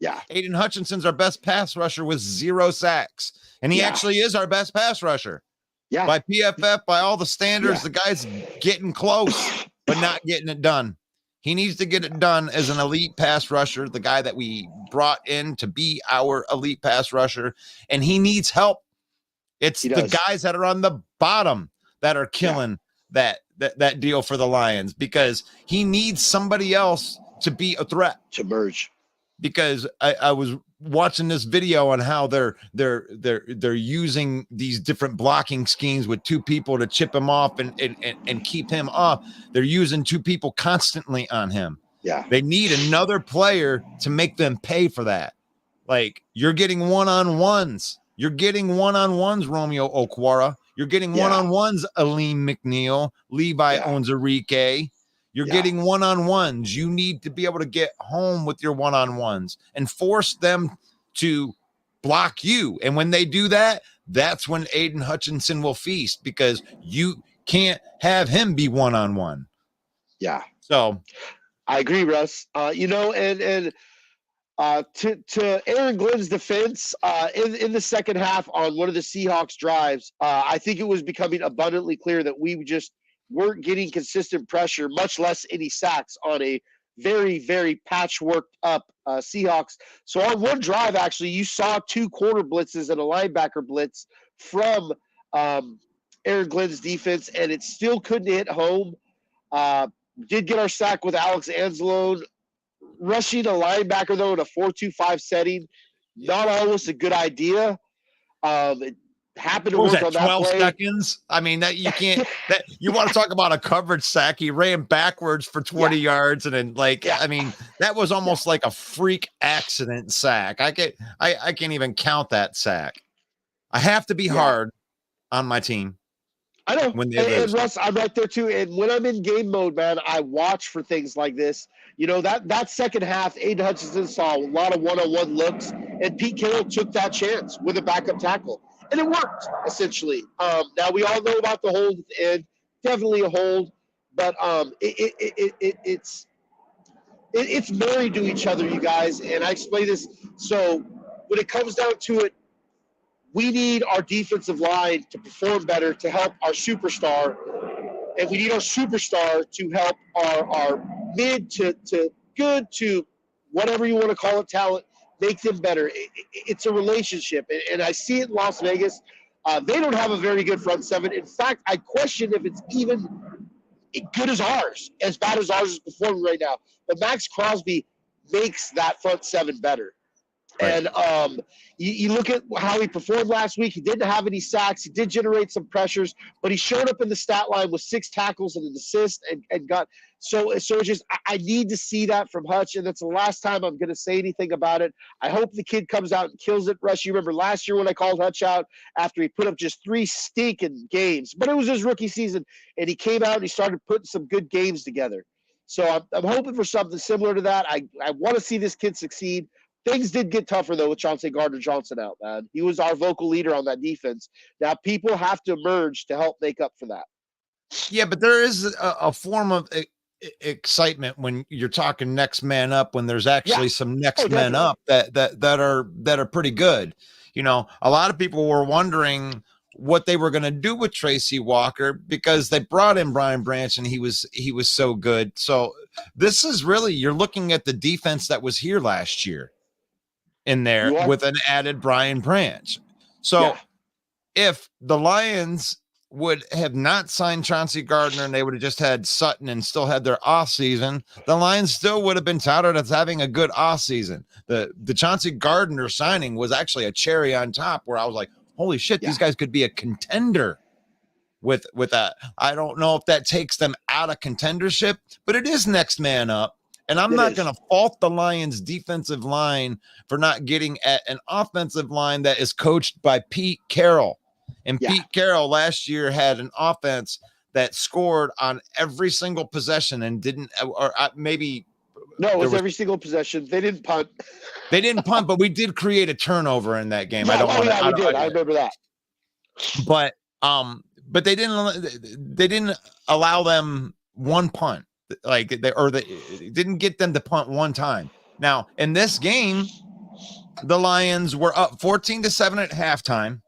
Yeah. Aiden Hutchinson's our best pass rusher with 0 sacks, and he actually is our best pass rusher. Yeah. By PFF, by all the standards, Yeah. the guy's getting close, but not getting it done. He needs to get it done as an elite pass rusher, the guy that we brought in to be our elite pass rusher, and he needs help. It's the guys that are on the bottom that are killing that deal for the Lions, because he needs somebody else to be a threat, to merge. Because I was watching this video on how they're using these different blocking schemes with 2 people to chip him off and keep him off. They're using 2 people constantly on him. Yeah. They need another player to make them pay for that. Like, you're getting one-on-ones. You're getting one-on-ones, Romeo Okwara. You're getting one-on-ones, Aleem McNeil, Levi Onwuzurike. You're getting one-on-ones. You need to be able to get home with your one-on-ones and force them to block you. And when they do that, that's when Aiden Hutchinson will feast, because you can't have him be one-on-one. Yeah. So I agree, Russ. To Aaron Glenn's defense, in the second half on one of the Seahawks drives, I think it was becoming abundantly clear that we just weren't getting consistent pressure, much less any sacks, on a very, very patchworked up Seahawks. So on one drive, actually, you saw 2 corner blitzes and a linebacker blitz from Aaron Glenn's defense, and it still couldn't hit home. Did get our sack with Alex Anzalone. Rushing a linebacker, though, in a 4-2-5 setting, not always a good idea. It happened to work on that 12 play. seconds. I mean, that you can't. That you want to talk about a coverage sack? He ran backwards for 20 yards, and then I mean, that was almost like a freak accident sack. I can't even count that sack. I have to be hard on my team. I know. When they and Russ, I'm right there too. And when I'm in game mode, man, I watch for things like this. That second half, Aiden Hutchinson saw a lot of one-on-one looks, and Pete Carroll took that chance with a backup tackle. And it worked, essentially. Now, we all know about the hold at the end. Definitely a hold. But it's married to each other, you guys. And I explain this. So when it comes down to it, we need our defensive line to perform better to help our superstar, and we need our superstar to help our mid to good to whatever you want to call it talent, make them better. It's a relationship, and I see it in Las Vegas. They don't have a very good front seven. In fact, I question if it's even good as ours, as bad as ours is performing right now. But Max Crosby makes that front seven better. Right. And you look at how he performed last week. He didn't have any sacks. He did generate some pressures, but he showed up in the stat line with 6 tackles and an assist and got – so it's just I need to see that from Hutch, and that's the last time I'm going to say anything about it. I hope the kid comes out and kills it. Rush, you remember last year when I called Hutch out after he put up just 3 stinking games, but it was his rookie season, and he came out and he started putting some good games together. So I'm hoping for something similar to that. I want to see this kid succeed. Things did get tougher, though, with Chauncey Gardner-Johnson out, man. He was our vocal leader on that defense. Now, people have to emerge to help make up for that. Yeah, but there is a form of excitement when you're talking next man up, when there's actually some next men up that are pretty good. A lot of people were wondering what they were going to do with Tracy Walker because they brought in Brian Branch and he was so good. So this is really, you're looking at the defense that was here last year in there with an added Brian Branch. So if the Lions would have not signed Chauncey Gardner and they would have just had Sutton and still had their off season, the Lions still would have been touted as having a good off season. The Chauncey Gardner signing was actually a cherry on top where I was like, holy shit, these guys could be a contender with that. I don't know if that takes them out of contendership, but it is next man up. And I'm not going to fault the Lions defensive line for not getting at an offensive line that is coached by Pete Carroll. And Pete Carroll last year had an offense that scored on every single possession and didn't, or maybe No, it was every single possession. They didn't punt. They didn't punt, but we did create a turnover in that game. Yeah, I don't want to. we did. I remember that. But they didn't allow them one punt. Like they didn't get them to punt one time. Now in this game, the Lions were up 14-7 at halftime.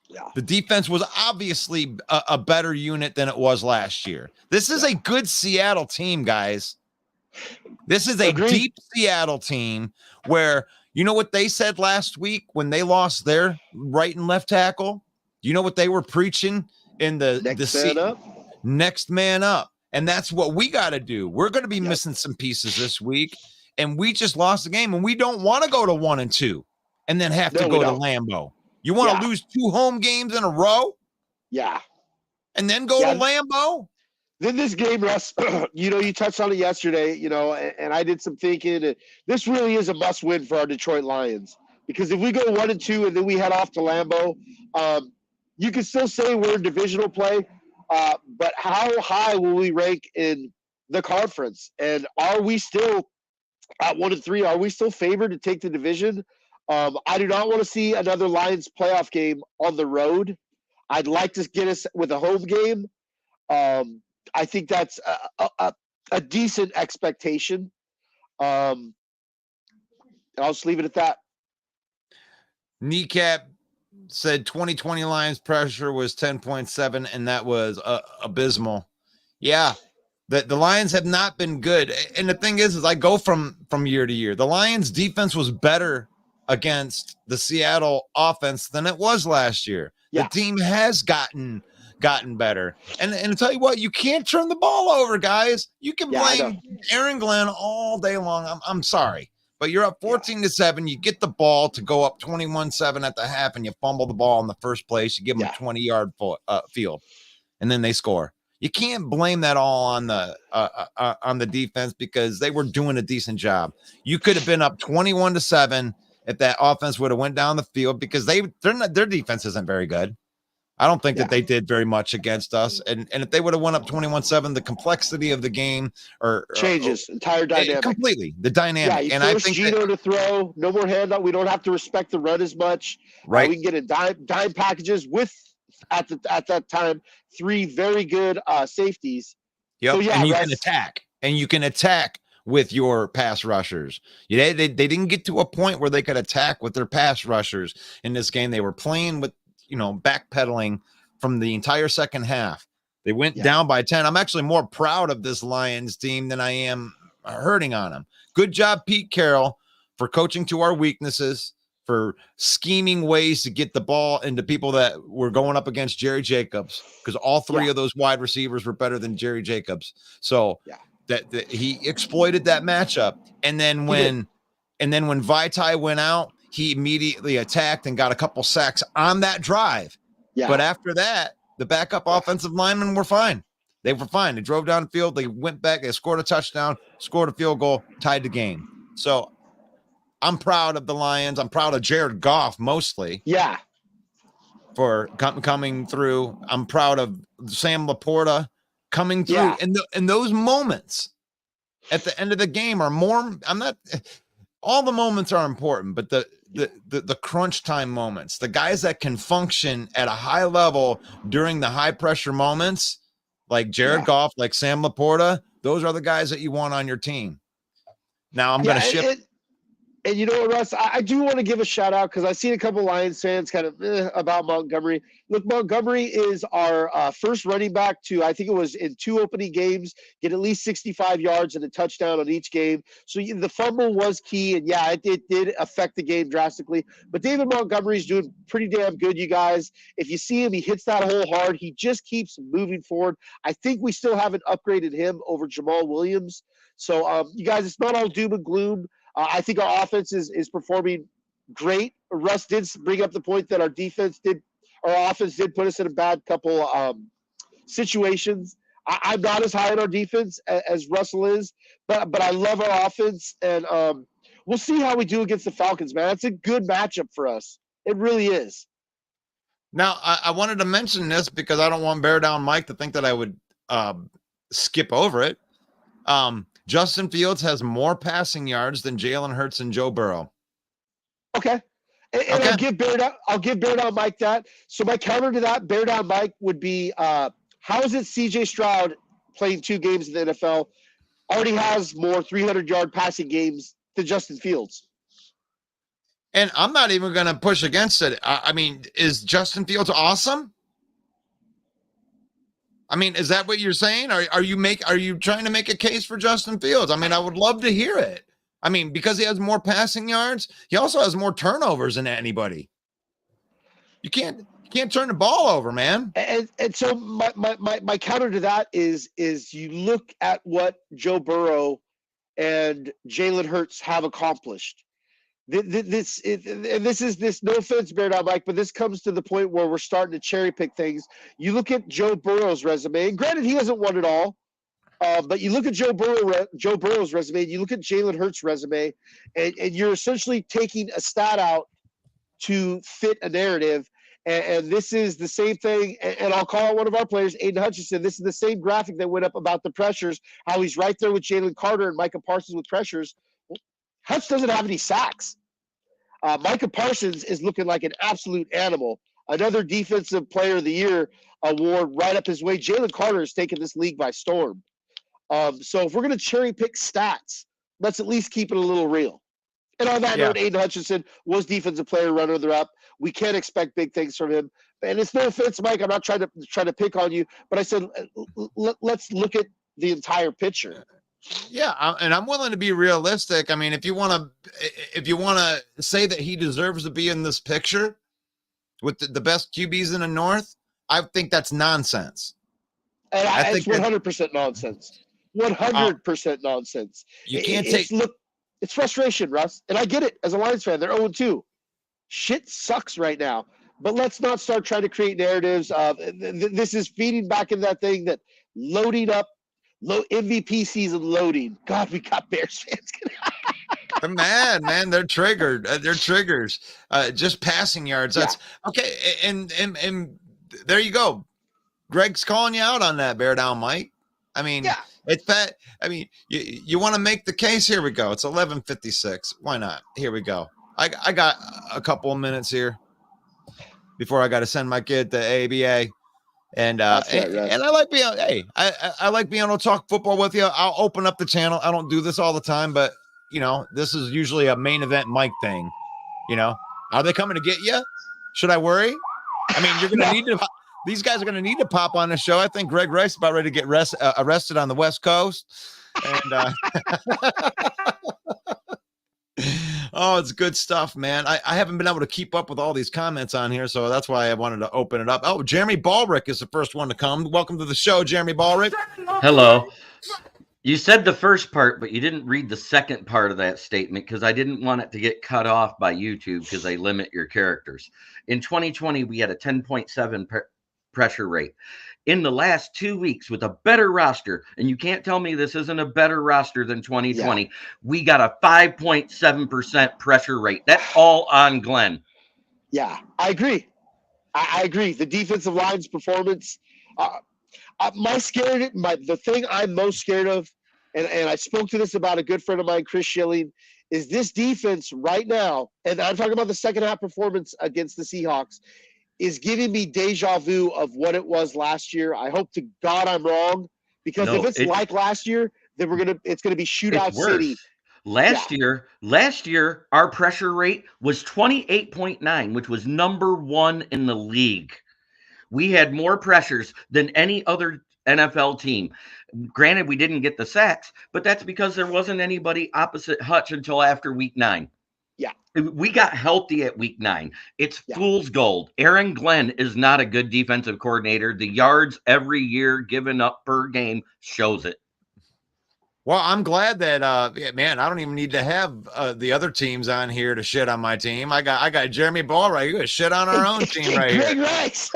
Yeah. The defense was obviously a better unit than it was last year. This is a good Seattle team, guys. This is a deep Seattle team where, you know what they said last week when they lost their right and left tackle? You know what they were preaching in the next man up. And that's what we got to do. We're going to be missing some pieces this week, and we just lost the game, and we don't want to go to 1-2 and then have to go to Lambeau. You want to lose 2 home games in a row? Yeah. And then go to Lambeau? Then this game, Russ, you touched on it yesterday, and I did some thinking. And this really is a must win for our Detroit Lions, because if we go 1-2 and then we head off to Lambeau, you can still say we're in divisional play, but how high will we rank in the conference? And are we still at 1-3? Are we still favored to take the division? I do not want to see another Lions playoff game on the road. I'd like to get us with a home game. I think that's a decent expectation. I'll just leave it at that. Kneecap said 2020 Lions pressure was 10.7, and that was abysmal. Yeah, the Lions have not been good. And the thing is I go from year to year. The Lions defense was better against the Seattle offense than it was last year. Yeah. The team has gotten better. And to tell you what, you can't turn the ball over, guys. You can blame Aaron Glenn all day long. I'm sorry. But you're up 14-7. You get the ball to go up 21-7 at the half, and you fumble the ball in the first place. You give them a 20-yard field, and then they score. You can't blame that all on the defense, because they were doing a decent job. You could have been up 21-7 if that offense would have went down the field, because their defense isn't very good. I don't think that they did very much against us. And if they would have went up 21-7, the complexity of the game changes, entire dynamic. Completely, the dynamic. Yeah, and I think Gino to throw, no more handout. We don't have to respect the run as much. Right. We can get in dime packages with, at that time, 3 very good safeties. Yep. So, and you can attack with your pass rushers. They didn't get to a point where they could attack with their pass rushers in this game. They were playing with, backpedaling from the entire second half. They went down by 10. I'm actually more proud of this Lions team than I am hurting on them. Good job, Pete Carroll, for coaching to our weaknesses, for scheming ways to get the ball into people that were going up against Jerry Jacobs, because all 3 of those wide receivers were better than Jerry Jacobs. So that he exploited that matchup. And then when Vitae went out, he immediately attacked and got a couple sacks on that drive. Yeah. But after that, the backup offensive linemen were fine. They were fine. They drove down the field. They went back. They scored a touchdown, scored a field goal, tied the game. So I'm proud of the Lions. I'm proud of Jared Goff mostly. Yeah. For coming through. I'm proud of Sam Laporta coming through. Yeah. And those moments at the end of the game are more. All the moments are important, but the crunch time moments, the guys that can function at a high level during the high pressure moments, like Jared Goff, like Sam Laporta, those are the guys that you want on your team. Now I'm going to shift. And you know what, Russ, I do want to give a shout out, because I've seen a couple Lions fans kind of about Montgomery. Look, Montgomery is our first running back to, I think it was in 2 opening games, get at least 65 yards and a touchdown on each game. So the fumble was key, and it did affect the game drastically. But David Montgomery's doing pretty damn good, you guys. If you see him, he hits that hole hard. He just keeps moving forward. I think we still haven't upgraded him over Jamal Williams. So, you guys, it's not all doom and gloom. I think our offense is performing great. Russ did bring up the point that our offense did put us in a bad couple situations. I'm not as high on our defense as Russell is, but I love our offense, and we'll see how we do against the Falcons, man. It's a good matchup for us. It really is. Now, I wanted to mention this because I don't want Bear Down Mike to think that I would skip over it. Justin Fields has more passing yards than Jalen Hurts and Joe Burrow. Okay. And Okay. I'll give Bear Down Mike that. So my counter to that, Bear Down Mike, would be how is it CJ Stroud playing 2 games in the NFL already has more 300-yard passing games than Justin Fields? And I'm not even going to push against it. I mean, is Justin Fields awesome? I mean, is that what you're saying? Are you trying to make a case for Justin Fields? I mean, I would love to hear it. I mean, because he has more passing yards, he also has more turnovers than anybody. You can't turn the ball over, man. And so my counter to that is you look at what Joe Burrow and Jalen Hurts have accomplished. This is no offense, Bear Down Mike, but this comes to the point where we're starting to cherry pick things. You look at Joe Burrow's resume, and granted he hasn't won it all, but you look at Joe Burrow's resume, and you look at Jalen Hurts' resume, and you're essentially taking a stat out to fit a narrative. And this is the same thing, and I'll call out one of our players, Aiden Hutchinson. This is the same graphic that went up about the pressures, how he's right there with Jalen Carter and Micah Parsons with pressures. Hutch doesn't have any sacks. Micah Parsons is looking like an absolute animal. Another Defensive Player of the Year award right up his way. Jalen Carter has taken this league by storm. So if we're going to cherry pick stats, let's at least keep it a little real. And on that note, Aiden Hutchinson was Defensive Player runner-up. We can't expect big things from him. And it's no offense, Mike. I'm not trying to pick on you, but I said let's look at the entire picture. Yeah, and I'm willing to be realistic. I mean, if you want to say that he deserves to be in this picture with the best QBs in the North, I think that's nonsense. And I think it's 100% nonsense. 100% nonsense. You can't it's frustration, Russ, and I get it. As a Lions fan, they're 0-2. Shit sucks right now. But let's not start trying to create narratives of this is feeding back in that thing that loading up. Low MVP season loading. God, we got Bears fans. They're mad, man. They're triggered. They're triggers. Just passing yards. That's okay. And there you go. Greg's calling you out on that, Bear Down Mike. I mean, it's that. I mean, you want to make the case? Here we go. It's 11:56. Why not? Here we go. I got a couple of minutes here before I got to send my kid to ABA. And and I like being I like being able to talk football with you. I'll open up the channel. I don't do this all the time, but this is usually a main event Mike thing. Are they coming to get you? Should I worry? I mean, you're gonna need to. These guys are gonna need to pop on the show. I think Greg Rice is about ready to get arrested on the West Coast. And oh, it's good stuff, man. I haven't been able to keep up with all these comments on here, so that's why I wanted to open it up. Oh, Jeremy Ballrick is the first one to come. Welcome to the show, Jeremy Ballrick. Hello. You said the first part, but you didn't read the second part of that statement because I didn't want it to get cut off by YouTube because they limit your characters. In 2020, we had a 10.7 pressure rate. In the last 2 weeks with a better roster, and you can't tell me this isn't a better roster than 2020, we got a 5.7% pressure rate. That's all on Glenn. Yeah, I agree. I agree. The defensive line's performance, the thing I'm most scared of, and I spoke to this about a good friend of mine, Chris Schilling, is this defense right now, and I'm talking about the second half performance against the Seahawks, is giving me deja vu of what it was last year. I hope to God I'm wrong, because if it's like last year, then it's gonna be shootout city. Last year, our pressure rate was 28.9, which was number 1 in the league. We had more pressures than any other NFL team. Granted, we didn't get the sacks, but that's because there wasn't anybody opposite Hutch until after week 9. Yeah. We got healthy at week 9. It's fool's gold. Aaron Glenn is not a good defensive coordinator. The yards every year given up per game shows it. Well, I'm glad that, man, I don't even need to have the other teams on here to shit on my team. I got Jeremy Ball right here to shit on our own team right here. Greg Rice.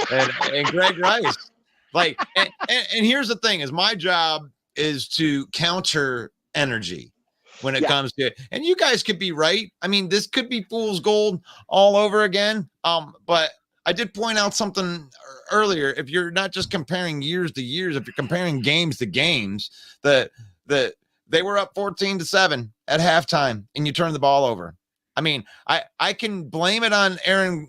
and Greg Rice. Like, and here's the thing is my job is to counter energy when it comes to it. And you guys could be right. I mean, this could be fool's gold all over again. But I did point out something earlier. If you're not just comparing years to years, if you're comparing games to games, the they were up 14-7 at halftime, and you turn the ball over. I mean, I can blame it on Aaron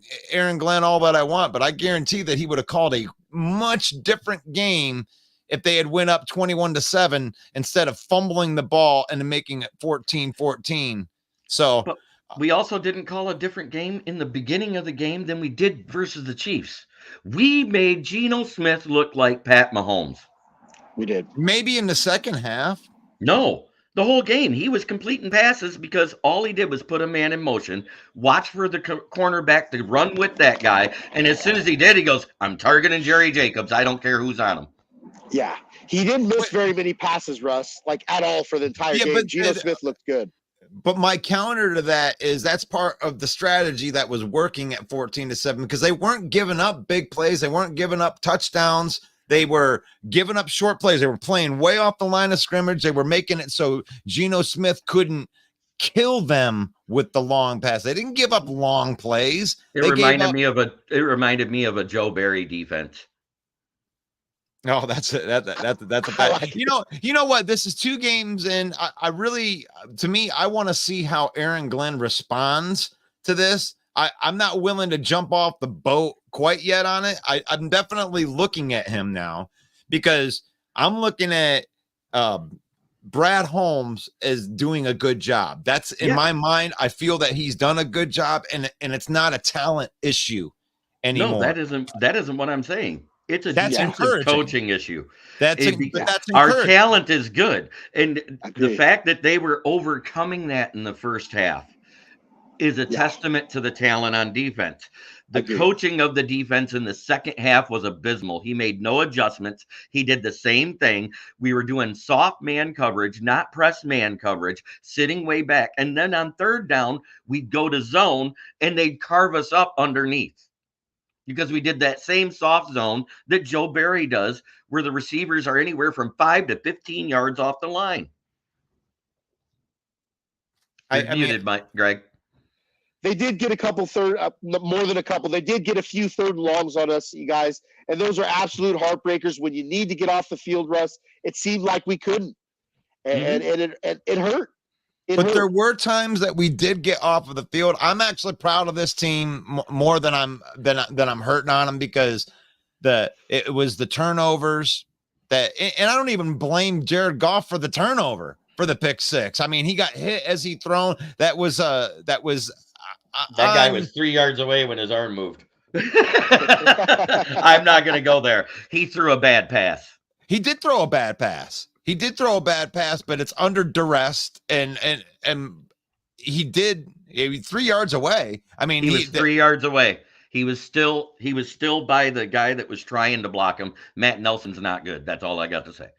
Glenn all that I want, but I guarantee that he would have called a much different game if they had went up 21-7 instead of fumbling the ball and making it 14-14. So, but we also didn't call a different game in the beginning of the game than we did versus the Chiefs. We made Geno Smith look like Pat Mahomes. We did. maybe in the second half. No, the whole game he was completing passes because all he did was put a man in motion, watch for the cornerback to run with that guy, and as soon as he did, he goes, "I'm targeting Jerry Jacobs. I don't care who's on him." Yeah. He didn't miss very many passes, Russ, like at all for the entire game. But Geno Smith looked good. But my counter to that is that's part of the strategy that was working at 14-7 because they weren't giving up big plays. They weren't giving up touchdowns. They were giving up short plays. They were playing way off the line of scrimmage. They were making it so Geno Smith couldn't kill them with the long pass. They didn't give up long plays. It reminded me of a Joe Barry defense. No, that's a bad. You know what? This is 2 games, and I really, to me, I want to see how Aaron Glenn responds to this. I'm not willing to jump off the boat quite yet on it. I'm definitely looking at him now because I'm looking at Brad Holmes as doing a good job. That's in my mind. I feel that he's done a good job, and it's not a talent issue anymore. No, that isn't what I'm saying. It's a defensive coaching issue. That's our talent is good. And the fact that they were overcoming that in the first half is a testament to the talent on defense. The coaching of the defense in the second half was abysmal. He made no adjustments. He did the same thing. We were doing soft man coverage, not press man coverage, sitting way back. And then on third down, we'd go to zone and they'd carve us up underneath. Because we did that same soft zone that Joe Barry does, where the receivers are anywhere from 5 to 15 yards off the line. Muted, Greg. They did get a couple more than a couple. They did get a few third and longs on us, you guys, and those are absolute heartbreakers. When you need to get off the field, Russ, it seemed like we couldn't, and it hurt. There were times that we did get off of the field. I'm actually proud of this team more than I'm hurting on them because it was the turnovers and I don't even blame Jared Goff for the turnover for the pick 6. I mean, he got hit as he thrown. That guy was 3 yards away when his arm moved. I'm not going to go there. He threw a bad pass. He did throw a bad pass. But it's under duress, and he 3 yards away. I mean, he was 3 yards away. He was still by the guy that was trying to block him. Matt Nelson's not good. That's all I got to say.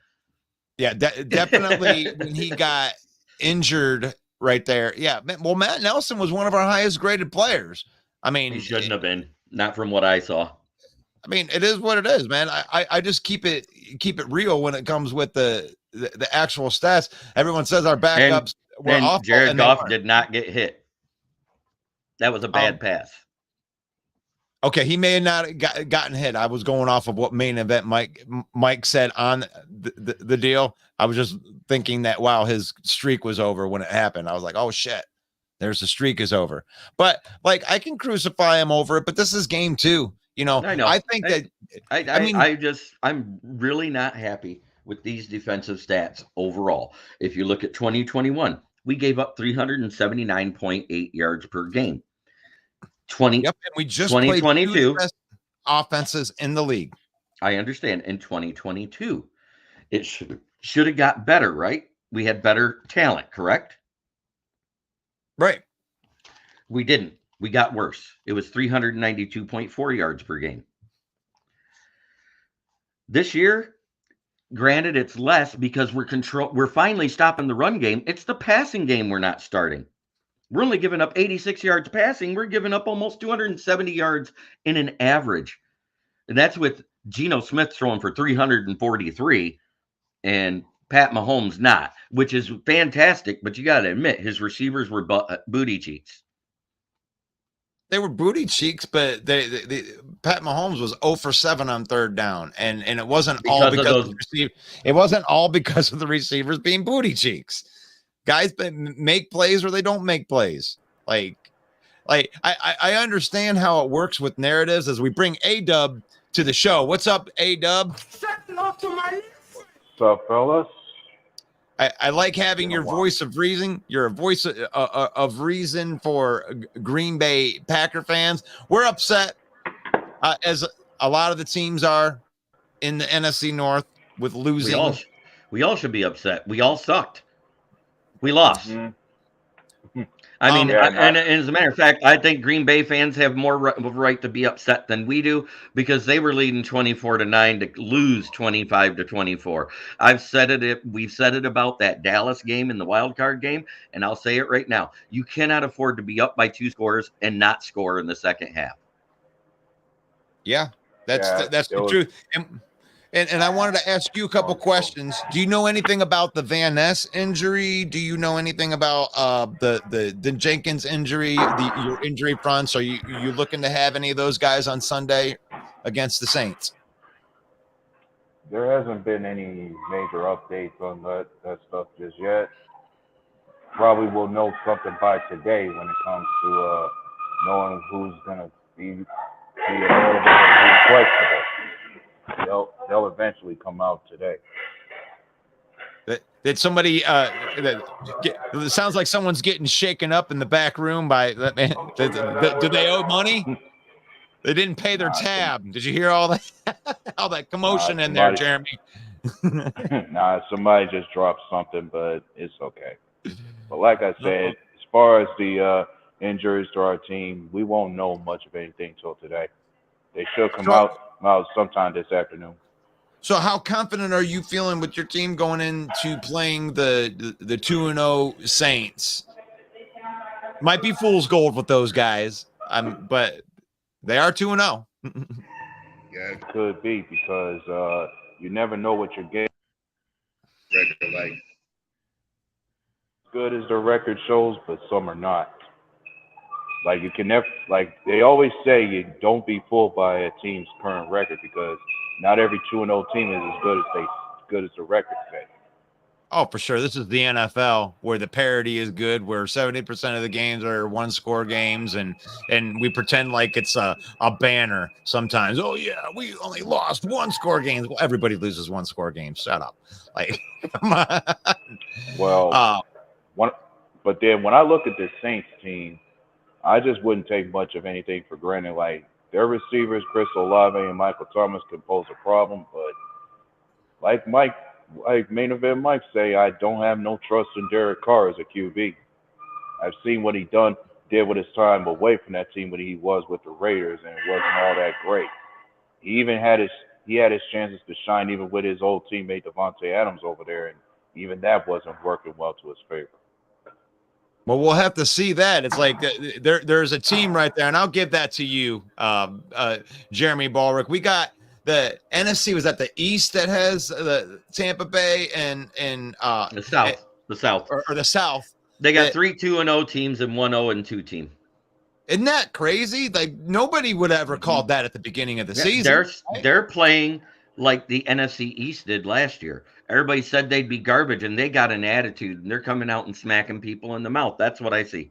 Yeah, definitely when he got injured right there. Yeah, well, Matt Nelson was one of our highest graded players. I mean, he shouldn't have been, not from what I saw. I mean, it is what it is, man. I just keep it real when it comes with the actual stats. Everyone says our backups were awful. Jared Goff did not get hit. That was a bad pass. Okay, he may have not gotten hit. I was going off of what main event Mike said on the deal. I was just thinking that, wow, his streak was over when it happened. I was like, oh, shit, there's the streak is over. But, like, I can crucify him over it, but this is game 2. You know, I know. I think that I'm really not happy with these defensive stats overall. If you look at 2021, we gave up 379.8 yards per game. And we just 2022 played 2 best offenses in the league. I understand. In 2022, it should have got better, right? We had better talent, correct? Right. We didn't. We got worse. It was 392.4 yards per game. This year, granted, it's less because we're finally stopping the run game. It's the passing game we're not starting. We're only giving up 86 yards passing. We're giving up almost 270 yards in an average. And that's with Geno Smith throwing for 343 and Pat Mahomes not, which is fantastic. But you got to admit, his receivers were booty cheeks. They were booty cheeks, but Pat Mahomes was 0 for 7 on third down, and it wasn't it wasn't all because of the receivers being booty cheeks. Guys make plays or they don't make plays. Like I understand how it works with narratives as we bring A-Dub to the show. What's up, A-Dub? What's up, fellas? I like having your voice of reason. You're a voice of reason for Green Bay Packer fans. We're upset, as a lot of the teams are in the NFC North with losing. We all should be upset. We all sucked. We lost. Mm-hmm. I mean, and as a matter of fact, I think Green Bay fans have more right to be upset than we do because they were leading 24-9 to lose 25-24. I've said it. We've said it about that Dallas game in the wild card game, and I'll say it right now. You cannot afford to be up by 2 scores and not score in the second half. Yeah, that's the truth. And I wanted to ask you a couple questions. Do you know anything about the VanNess injury? Do you know anything about the Jenkins injury, your injury fronts? Are you looking to have any of those guys on Sunday against the Saints? There hasn't been any major updates on that stuff just yet. Probably will know something by today when it comes to knowing who's going to be available and who's flexible. They'll eventually come out today. Did somebody? It sounds like someone's getting shaken up in the back room by that man. Do they owe money? They didn't pay their tab. Did you hear all that commotion in there, Jeremy? Somebody just dropped something, but it's okay. But like I said, as far as the injuries to our team, we won't know much of anything till today. They should come out sometime this afternoon. So how confident are you feeling with your team going into playing the 2-0 Saints? Might be fool's gold with those guys, but they are 2-0. Yeah, it could be because you never know what your game record like. Good as the record shows, but some are not. Like you can never, like they always say, you don't be fooled by a team's current record because not every 2-0 team is as good as the record says. Oh, for sure. This is the NFL where the parity is good, where 70% of the games are 1-score games, and we pretend like it's a banner sometimes. Oh yeah, we only lost 1-score games. Well, everybody loses 1-score games. Shut up. Like, come on. Well, but then when I look at the Saints team, I just wouldn't take much of anything for granted. Like their receivers, Chris Olave and Michael Thomas, can pose a problem. But like Main Event Mike say, I don't have no trust in Derek Carr as a QB. I've seen what he did with his time away from that team when he was with the Raiders, and it wasn't all that great. He even had his chances to shine even with his old teammate Devontae Adams over there, and even that wasn't working well to his favor. Well, we'll have to see that. It's like there's a team right there, and I'll give that to you, Jeremy Ballrick. We got the NFC. Was that the East that has the Tampa Bay and the South, or the South? They got 3 2-0 teams and 1 0-2 team. Isn't that crazy? Like nobody would ever called that at the beginning of the season. They're playing like the NFC East did last year. Everybody said they'd be garbage, and they got an attitude, and they're coming out and smacking people in the mouth. That's what I see.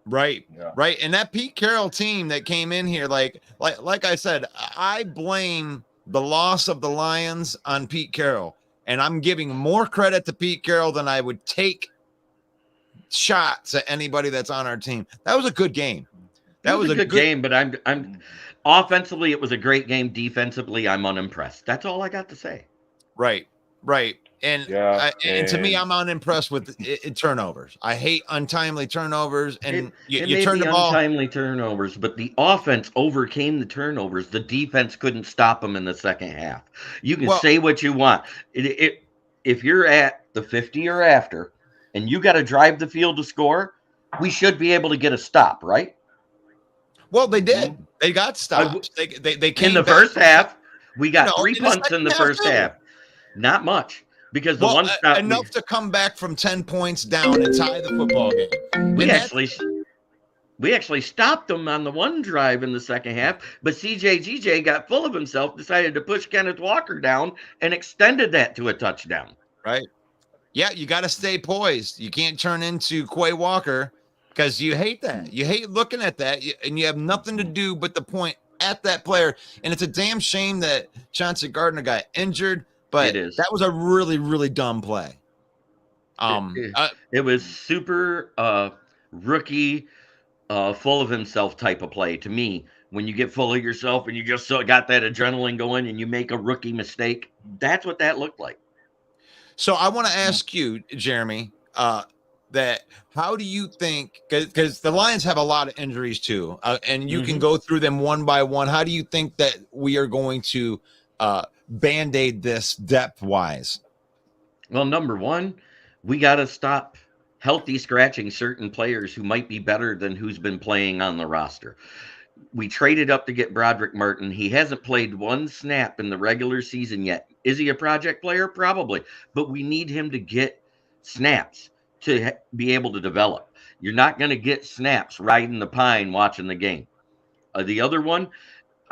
Right, yeah. Right. And that Pete Carroll team that came in here, like I said, I blame the loss of the Lions on Pete Carroll, and I'm giving more credit to Pete Carroll than I would take shots at anybody that's on our team. That was a good game. That was a good game, but I'm offensively, it was a great game. Defensively, I'm unimpressed. That's all I got to say. Right. And and to me, I'm unimpressed with turnovers. I hate untimely turnovers, and you turn the ball. Untimely turnovers, but the offense overcame the turnovers. The defense couldn't stop them in the second half. You can say what you want. If you're at the 50 or after, and you got to drive the field to score, we should be able to get a stop, right? Well, they did. They got stopped. They came in the back. First half. We got 3 punts in the first half. Not much, because the one stop enough to come back from 10 points down and tie the football game. We actually stopped them on the one drive in the second half, but CJGJ got full of himself, decided to push Kenneth Walker down, and extended that to a touchdown. Right. Yeah, you got to stay poised. You can't turn into Quay Walker because you hate that. You hate looking at that, and you have nothing to do but to point at that player. And it's a damn shame that Chauncey Gardner got injured, but that was a really, really dumb play. It was super rookie, full of himself type of play to me. When you get full of yourself and you just got that adrenaline going and you make a rookie mistake, that's what that looked like. So I want to ask you, Jeremy, that how do you think, because the Lions have a lot of injuries too, and you can go through them one by one. How do you think that we are going to Band-Aid this depth-wise? Well, number one, we got to stop healthy scratching certain players who might be better than who's been playing on the roster. We traded up to get Broderick Martin. He hasn't played one snap in the regular season yet. Is he a project player? Probably. But we need him to get snaps to be able to develop. You're not going to get snaps riding the pine watching the game. The other one,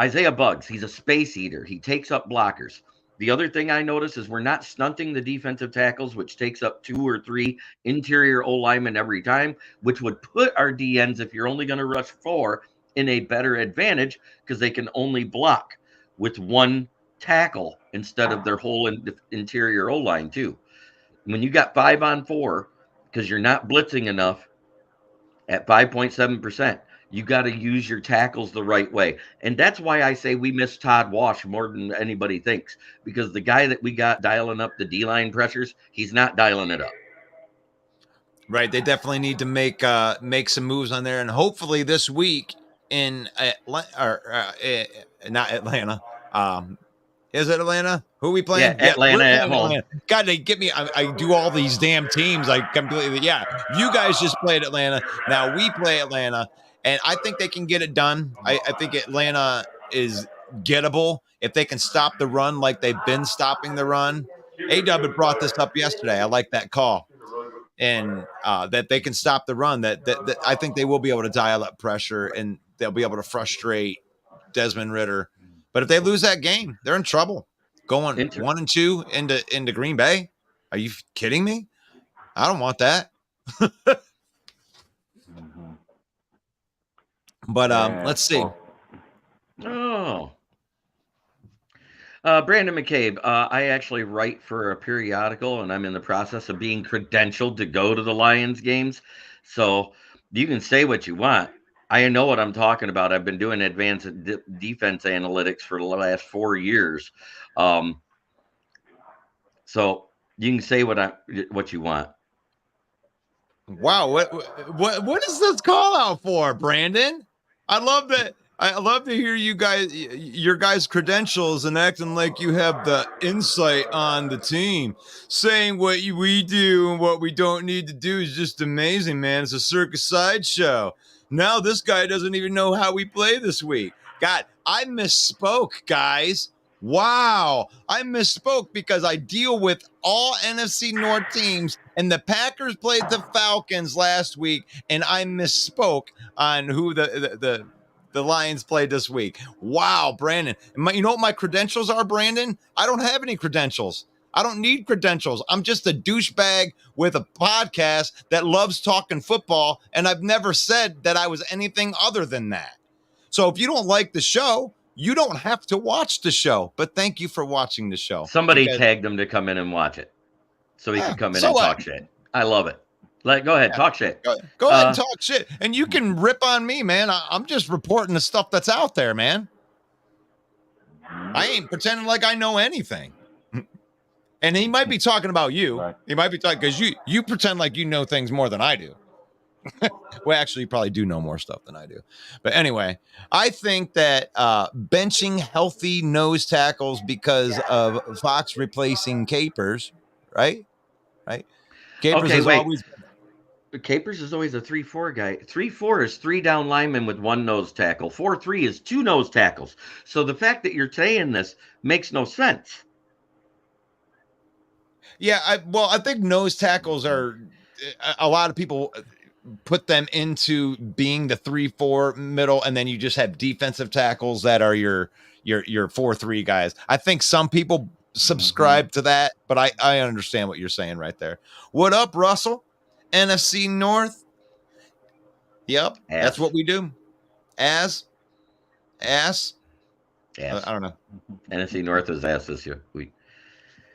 Isaiah Buggs. He's a space eater. He takes up blockers. The other thing I notice is we're not stunting the defensive tackles, which takes up 2 or 3 interior O-linemen every time, which would put our DNs, if you're only going to rush 4, in a better advantage because they can only block with 1 tackle instead of their whole interior O-line too. When you got 5 on 4, because you're not blitzing enough at 5.7%, you got to use your tackles the right way. And that's why I say we miss Todd Wash more than anybody thinks, because the guy that we got dialing up the D-line pressures, he's not dialing it up. Right. They definitely need to make some moves on there. And hopefully this week in not Atlanta. Is it Atlanta? Who are we playing? Yeah, Atlanta at home. Atlanta. God, they get me. I do all these damn teams. I completely. Yeah, you guys just played Atlanta. Now we play Atlanta, and I think they can get it done. I think Atlanta is gettable if they can stop the run like they've been stopping the run. A-Dub had brought this up yesterday. I like that call. And that they can stop the run, that I think they will be able to dial up pressure and they'll be able to frustrate Desmond Ridder. But if they lose that game, they're in trouble. Going 1-2 into Green Bay. Are you kidding me? I don't want that. But let's see. Brandon McCabe, I actually write for a periodical, and I'm in the process of being credentialed to go to the Lions games. So you can say what you want. I know what I'm talking about. I've been doing advanced defense analytics for the last 4 years. So you can say what you want. Wow, what is this call out for, Brandon? I love that. I love to hear your guys' credentials and acting like you have the insight on the team. Saying what we do and what we don't need to do is just amazing, man. It's a circus sideshow. Now this guy doesn't even know how we play this week. God, I misspoke, guys. Wow, I misspoke because I deal with all NFC North teams, and the Packers played the Falcons last week, and I misspoke on who the Lions played this week. Wow, Brandon. You know what my credentials are, Brandon? I don't have any credentials. I don't need credentials. I'm just a douchebag with a podcast that loves talking football, and I've never said that I was anything other than that. So if you don't like the show, you don't have to watch the show, but thank you for watching the show. Somebody tagged him to come in and watch it so he could come in and talk shit. I love it. Go ahead, talk shit. Go ahead and talk shit. And you can rip on me, man. I'm just reporting the stuff that's out there, man. I ain't pretending like I know anything. And he might be talking about you. Right. He might be talking because you pretend like you know things more than I do. Well, actually, you probably do know more stuff than I do. But anyway, I think that benching healthy nose tackles because of Fox replacing Capers, right? Capers is always. Capers is always a 3-4 guy. 3-4 is 3 down linemen with 1 nose tackle. 4-3 is 2 nose tackles. So the fact that you're saying this makes no sense. Yeah, I think nose tackles are a lot of people put them into being the 3-4 middle, and then you just have defensive tackles that are your 4-3 guys. I think some people subscribe to that, but I understand what you're saying right there. What up, Russell? NFC North. Yep, that's what we do. Ass. I don't know. NFC North is ass this week.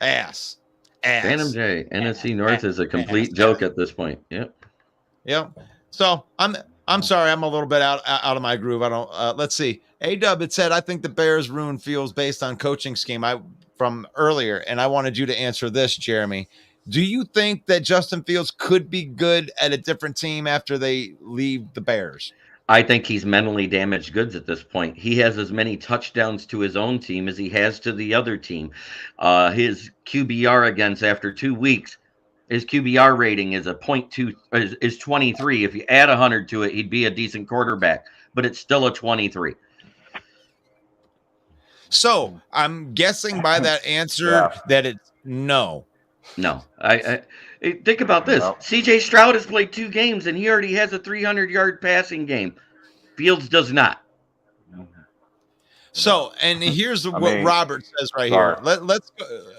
Ass. Phantom J. NFC North is a complete joke at this point. Yep. So I'm sorry, I'm a little bit out of my groove. I don't. Let's see. A-Dub, it said, I think the Bears ruined Fields based on coaching scheme from earlier, and I wanted you to answer this, Jeremy. Do you think that Justin Fields could be good at a different team after they leave the Bears? I think he's mentally damaged goods at this point. He has as many touchdowns to his own team as he has to the other team. His QBR against after 2 weeks, his QBR rating is a 0.2 is 23. If you add 100 to it, he'd be a decent quarterback, but it's still a 23. So I'm guessing by that answer that it's no. No, I think about this. No. CJ Stroud has played 2 games and he already has a 300-yard passing game. Fields does not. So, and here's what Robert says right here. Let's go.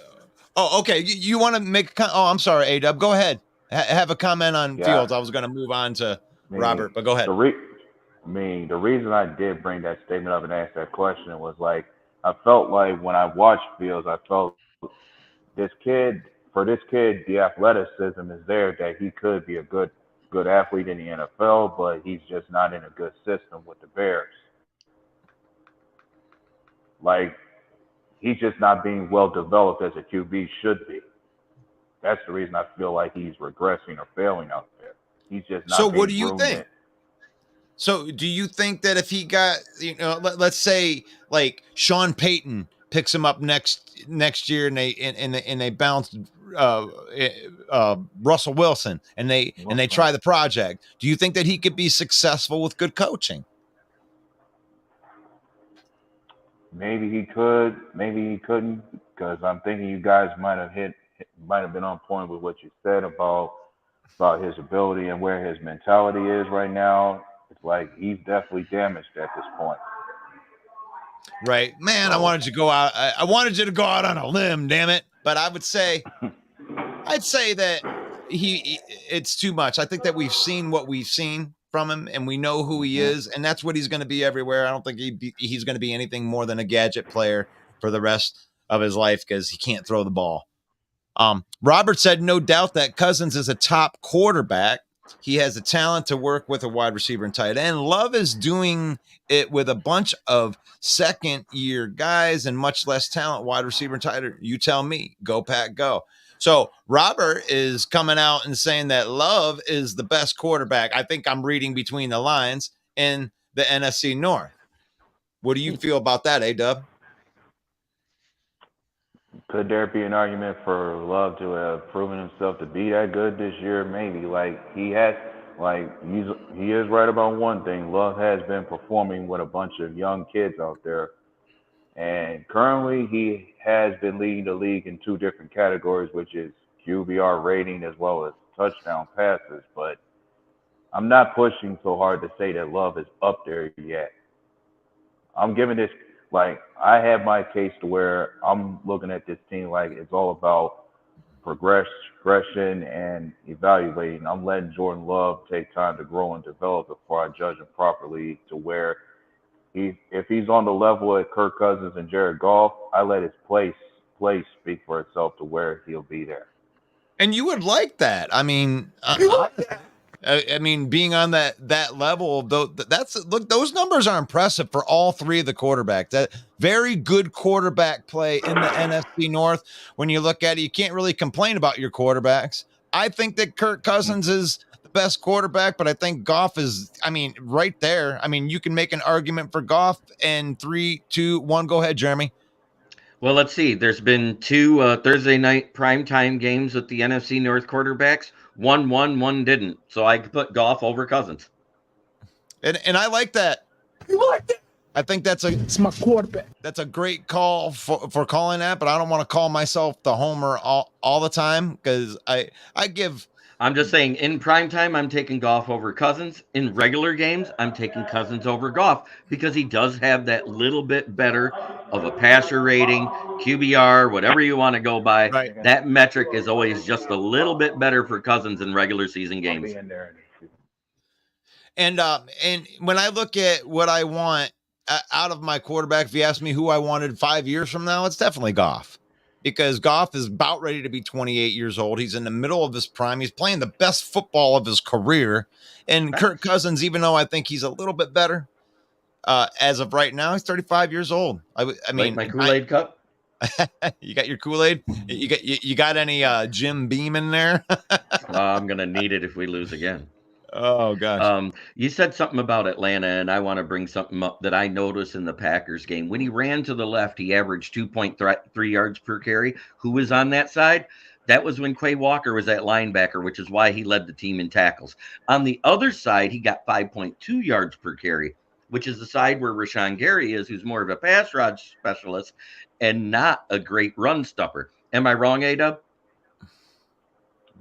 Oh, okay. You want to make I'm sorry, A-Dub. Go ahead. Have a comment on Fields. I was going to move on to Robert, but go ahead. The reason I did bring that statement up and ask that question was like, I felt like when I watched Fields, I felt this kid, the athleticism is there that he could be a good athlete in the NFL, but he's just not in a good system with the Bears. Like, he's just not being well developed as a QB should be. That's the reason I feel like he's regressing or failing out there. He's just not. So what do you think? So do you think that if he got, let's say like Sean Payton picks him up next year and they bounce Russell Wilson and they try the project, do you think that he could be successful with good coaching? Maybe he could, maybe he couldn't, because I'm thinking you guys might have been on point with what you said about his ability and where his mentality is right now. It's like he's definitely damaged at this point. Right, man. I wanted you to go out. I wanted you to go out on a limb, damn it. But I'd say that it's too much. I think that we've seen what we've seen from him, and we know who he is, and that's what he's going to be everywhere. I don't think he's going to be anything more than a gadget player for the rest of his life because he can't throw the ball. Robert said, no doubt that Cousins is a top quarterback. He has the talent to work with a wide receiver and tight end. Love is doing it with a bunch of second-year guys and much less talent, wide receiver and tight end. You tell me. Go, Pack, go. So Robert is coming out and saying that Love is the best quarterback. I think I'm reading between the lines in the NFC North. What do you feel about that, A-Dub? Could there be an argument for Love to have proven himself to be that good this year? Maybe. He is right about one thing. Love has been performing with a bunch of young kids out there. And currently he has been leading the league in 2 different categories, which is QBR rating as well as touchdown passes. But I'm not pushing so hard to say that Love is up there yet. I'm giving this, I have my case to where I'm looking at this team like it's all about progression and evaluating. I'm letting Jordan Love take time to grow and develop before I judge him properly to where if he's on the level of Kirk Cousins and Jared Goff, I let his play speak for itself to where he'll be there. And you would like that. I mean, being on that level, those numbers are impressive for all 3 of the quarterbacks. That very good quarterback play in the NFC North. When you look at it, you can't really complain about your quarterbacks. I think that Kirk Cousins is the best quarterback, but I think Goff is, right there. You can make an argument for Goff in 3, 2, 1. Go ahead, Jeremy. Well, let's see. There's been 2 Thursday night primetime games with the NFC North quarterbacks. One won, one didn't. So I could put Goff over Cousins. And I like that. You like that? I think it's my quarterback. That's a great call for calling that, but I don't want to call myself the homer all the time because I give I'm just saying, in prime time, I'm taking Goff over Cousins. In regular games, I'm taking Cousins over Goff because he does have that little bit better of a passer rating, QBR, whatever you want to go by. Right. That metric is always just a little bit better for Cousins in regular season I'll games. be in there. And when I look at what I want out of my quarterback, if you ask me who I wanted 5 years from now, it's definitely Goff. Because Goff is about ready to be 28 years old. He's in the middle of his prime. He's playing the best football of his career. And Kirk Cousins, even though I think he's a little bit better as of right now, he's 35 years old. I mean, Like my Kool-Aid cup. You got your Kool-Aid? You got any Jim Beam in there? I'm gonna need it if we lose again. Oh gosh. You said something about Atlanta, and I want to bring something up that I noticed in the Packers game. When he ran to the left, he averaged 2.3 yards per carry. Who was on that side? That was when Quay Walker was at linebacker, which is why he led the team in tackles. On the other side, he got 5.2 yards per carry, which is the side where Rashawn Gary is, who's more of a pass rush specialist and not a great run stopper. Am I wrong, A-Dub?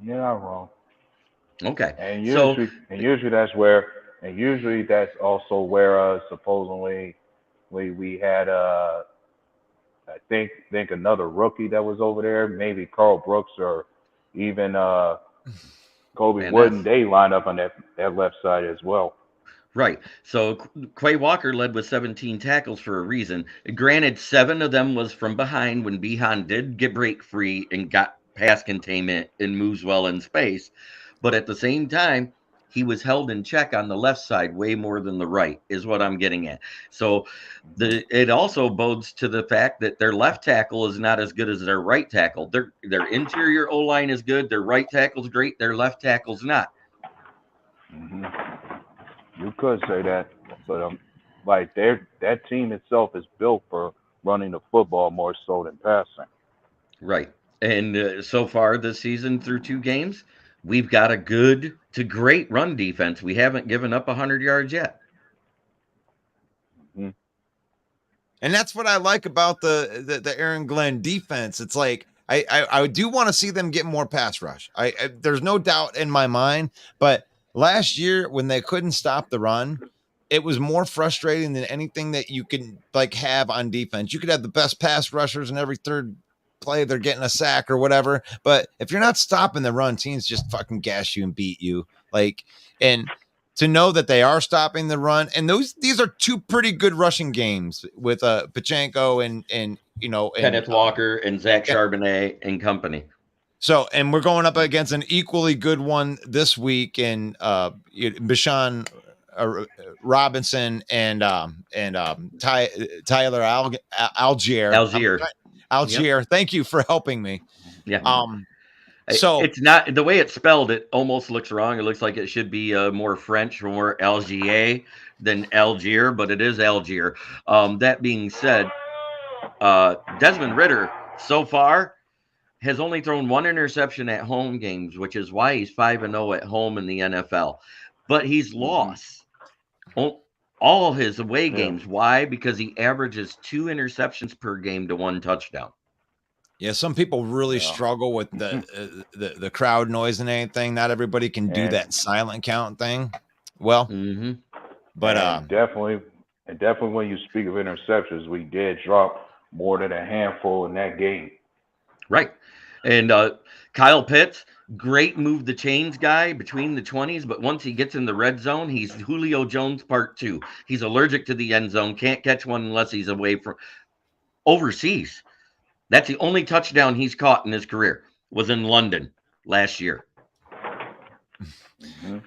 You're not wrong. Okay. And usually that's also where supposedly we had I think another rookie that was over there, maybe Carl Brooks or even Kobe Wooden. They lined up on that left side as well. Right. So Quay Walker led with 17 tackles for a reason. Granted, 7 of them was from behind when Behan did get break free and got pass containment and moves well in space. But at the same time, he was held in check on the left side way more than the right, is what I'm getting at. So it also bodes to the fact that their left tackle is not as good as their right tackle. Their interior O-line is good. Their right tackle's great. Their left tackle's not. Mm-hmm. You could say that, but like that team itself is built for running the football more so than passing. Right. And so far this season through 2 games, we've got a good to great run defense. We haven't given up 100 yards yet. Mm-hmm. And that's what I like about the Aaron Glenn defense. It's like I do want to see them get more pass rush. There's no doubt in my mind, but last year when they couldn't stop the run, it was more frustrating than anything that you can like have on defense. You could have the best pass rushers and every third play they're getting a sack or whatever, but if you're not stopping the run, teams just fucking gash you and beat you. Like, and to know that they are stopping the run, and these are 2 pretty good rushing games with Pachenko and Kenneth Walker and Zach Charbonnet and company. So, and we're going up against an equally good one this week in Bashan Robinson and Tyler Algier. Algier. Yep. Thank you for helping me. Yeah. So it's not the way it's spelled. It almost looks wrong. It looks like it should be more French, more Algier than Algier, but it is Algier. That being said, Desmond Ridder so far has only thrown 1 interception at home games, which is why he's 5-0 at home in the NFL. But he's lost all his away games. Why? Because he averages 2 interceptions per game to 1 touchdown. Yeah, some people really struggle with the crowd noise and anything. Not everybody can do that silent count thing. Well, but definitely when you speak of interceptions, we did drop more than a handful in that game. Right. And Kyle Pitts, great move the chains guy between the 20s, but once he gets in the red zone, he's Julio Jones part 2. He's allergic to the end zone, can't catch one unless he's away from overseas. That's the only touchdown he's caught in his career, was in London last year.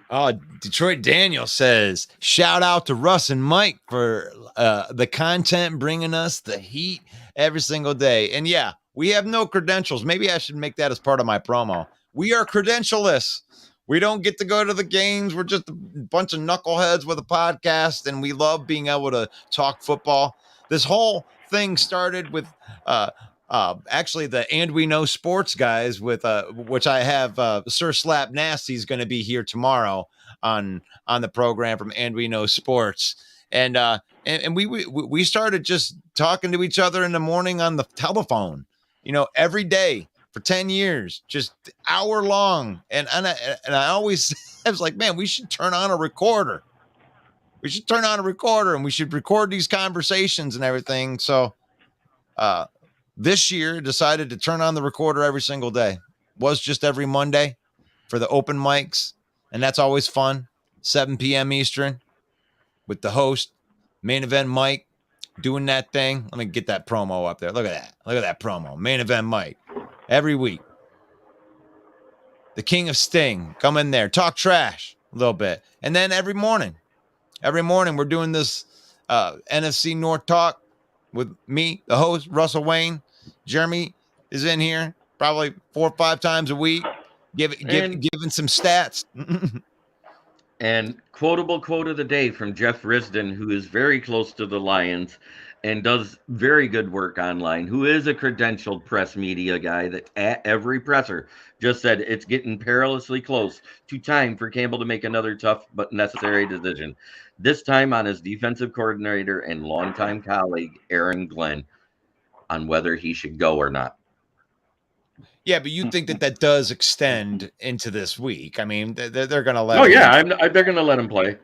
Oh, Detroit Daniel says, shout out to Russ and Mike for the content, bringing us the heat every single day. And yeah, we have no credentials. Maybe I should make that as part of my promo. We are credentialless. We don't get to go to the games. We're just a bunch of knuckleheads with a podcast, and we love being able to talk football. This whole thing started with actually the And We Know Sports guys with which I have Sir Slap Nasty's going to be here tomorrow on the program from And We Know Sports. And we started just talking to each other in the morning on the telephone, every day for 10 years, just hour long. And I always I was like, man, we should turn on a recorder. We should turn on a recorder and we should record these conversations and everything. So this year decided to turn on the recorder every single day. Was just every Monday for the open mics. And that's always fun. 7 p.m. Eastern with the host, Main Event Mike, doing that thing. Let me get that promo up there. Look at that. Look at that promo. Main Event Mike. Every week. The King of Sting. Come in there. Talk trash a little bit. And then every morning we're doing this NFC North talk with me, the host, Russell Wayne. Jeremy is in here probably 4 or 5 times a week, giving some stats. And quotable quote of the day from Jeff Risdon, who is very close to the Lions and does very good work online, who is a credentialed press media guy that at every presser just said it's getting perilously close to time for Campbell to make another tough but necessary decision. This time on his defensive coordinator and longtime colleague, Aaron Glenn, on whether he should go or not. Yeah, but you think that does extend into this week. I mean, they're going to let. Oh, yeah, they're going to let him play.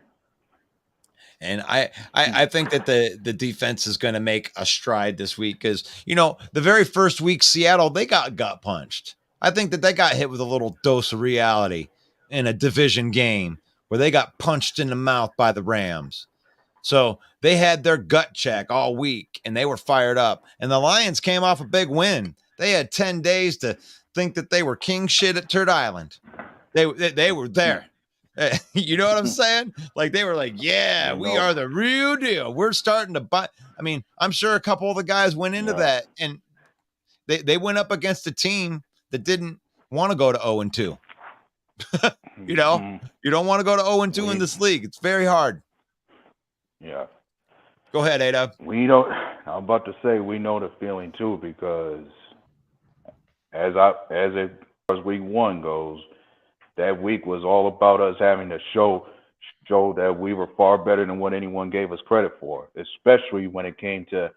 And I think that the defense is going to make a stride this week because, the very first week, Seattle, they got gut punched. I think that they got hit with a little dose of reality in a division game where they got punched in the mouth by the Rams. So they had their gut check all week and they were fired up. And the Lions came off a big win. They had 10 days to think that they were king shit at Turd Island. They were there. You know what I'm saying? Like they were like, yeah, we are the real deal. We're starting to buy. I mean, I'm sure a couple of the guys went into that and they went up against a team that didn't want to go to 0-2. You don't want to go to 0-2 in this league. It's very hard. Yeah. Go ahead, A-Dub. I'm about to say we know the feeling too because as week 1 goes, that week was all about us having to show that we were far better than what anyone gave us credit for, especially when it came to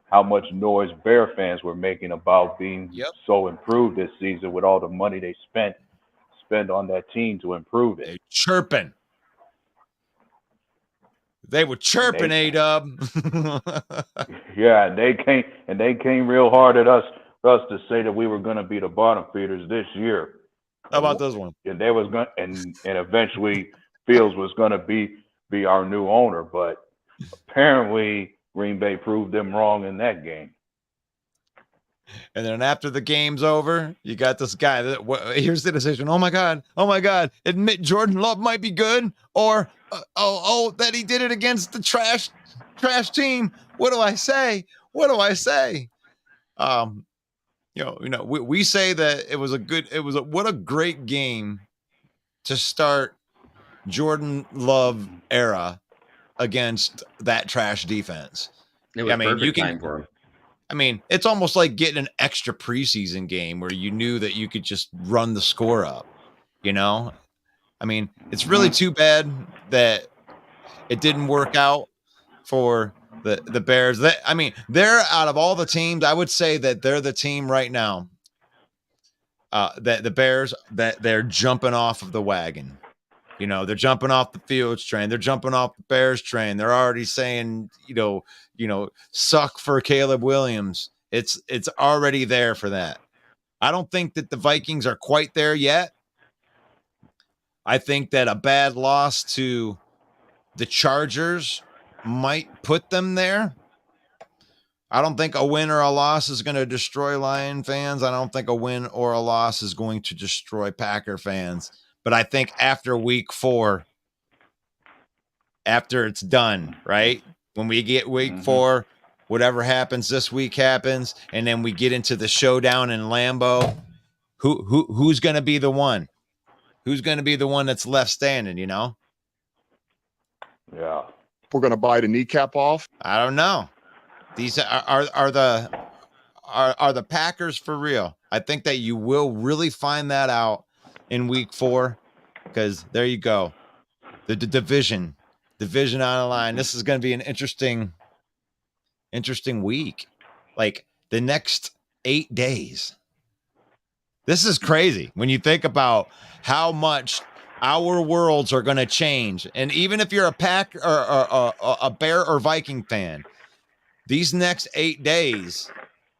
how much noise Bear fans were making about being so improved this season with all the money they spend on that team to improve it. They chirping. They were chirping, A-Dub. Yeah, they came real hard at us to say that we were going to be the bottom feeders this year. How about this one? And they was going and eventually Fields was going to be our new owner, but apparently Green Bay proved them wrong in that game. And then after the game's over, you got this guy here's the decision. Oh my God. Admit Jordan Love might be good or that he did it against the trash team. What do I say? We say that what a great game to start Jordan Love era against that trash defense. It was perfect time for him. I mean, it's almost like getting an extra preseason game where you knew that you could just run the score up, I mean, it's really too bad that it didn't work out for the Bears. They're out of all the teams, I would say that they're the team right now that the Bears, that they're jumping off of the wagon. They're jumping off the Fields train. They're jumping off the Bears train. They're already saying, suck for Caleb Williams. It's already there for that. I don't think that the Vikings are quite there yet. I think that a bad loss to the Chargers might put them there. I don't think a win or a loss is going to destroy Lion fans. I don't think a win or a loss is going to destroy Packer fans. But I think after week 4, after it's done, right? When we get week 4, whatever happens this week happens, and then we get into the showdown in Lambeau. Who's going to be the one? Who's going to be the one that's left standing? Yeah. We're going to bite a kneecap off. I don't know. These are the Packers for real. I think that you will really find that out in week 4, because there you go. The division on the line. This is going to be an interesting week. Like the next 8 days. This is crazy when you think about how much our worlds are going to change. And even if you're a Pack or a Bear or Viking fan, these next 8 days,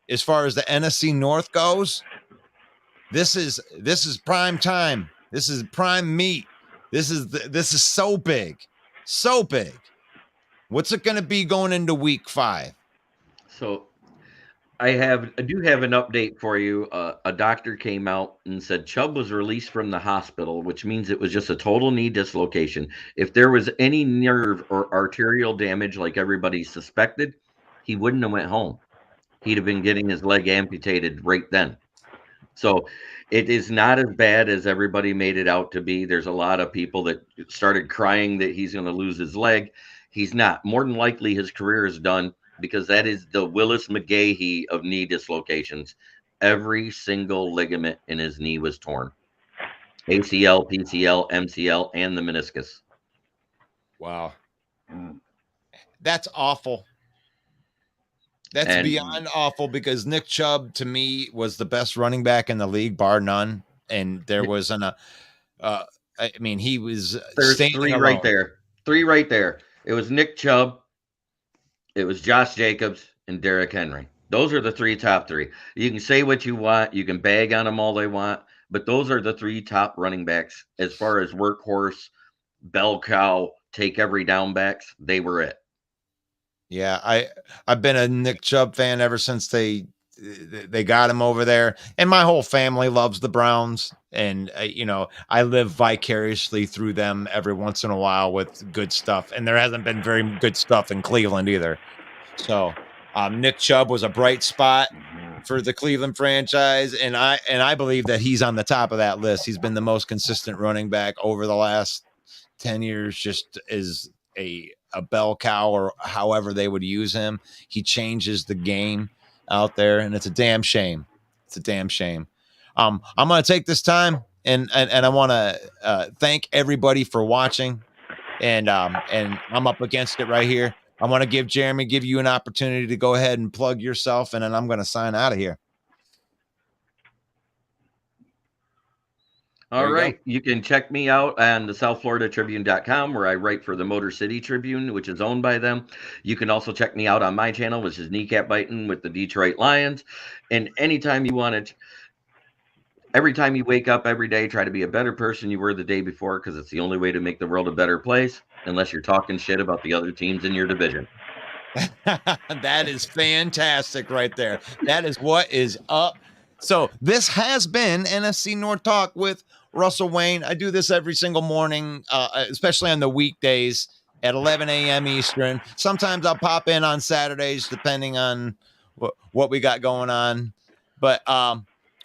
as far as the NFC North goes, this is prime time. This is prime meat. This is so big. So big. What's it going to be going into week 5? So I do have an update for you. A doctor came out and said Chubb was released from the hospital, which means it was just a total knee dislocation. If there was any nerve or arterial damage like everybody suspected, he wouldn't have went home. He'd have been getting his leg amputated right then. So it is not as bad as everybody made it out to be. There's a lot of people that started crying that he's going to lose his leg. He's not. More than likely his career is done, because that is the Willis McGahee of knee dislocations. Every single ligament in his knee was torn. ACL, PCL, MCL, and the meniscus. Wow. That's awful. That's beyond awful, because Nick Chubb, to me, was the best running back in the league, bar none. And there was he was. There's 3 right there. 3 right there. It was Nick Chubb, it was Josh Jacobs, and Derrick Henry. Those are the top 3. You can say what you want. You can bag on them all they want. But those are the 3 top running backs. As far as workhorse, bell cow, take every down backs, they were it. Yeah, I've been a Nick Chubb fan ever since they got him over there. And my whole family loves the Browns. And, I live vicariously through them every once in a while with good stuff. And there hasn't been very good stuff in Cleveland either. So Nick Chubb was a bright spot for the Cleveland franchise. And I believe that he's on the top of that list. He's been the most consistent running back over the last 10 years, just as a bell cow, or however they would use him. He changes the game out there, and it's a damn shame. It's a damn shame. I'm going to take this time and I want to thank everybody for watching. And I'm up against it right here. I want to give you an opportunity to go ahead and plug yourself, and then I'm going to sign out of here. All right. You can check me out on the SouthFloridaTribune.com, where I write for the Motor City Tribune, which is owned by them. You can also check me out on my channel, which is Kneecap Biting with the Detroit Lions. And anytime you want it, every time you wake up every day, try to be a better person you were the day before, because it's the only way to make the world a better place, unless you're talking shit about the other teams in your division. That is fantastic right there. That is what is up. So this has been NFC North Talk with Russell Wayne. I do this every single morning, especially on the weekdays at 11 a.m. Eastern. Sometimes I'll pop in on Saturdays, depending on what we got going on. But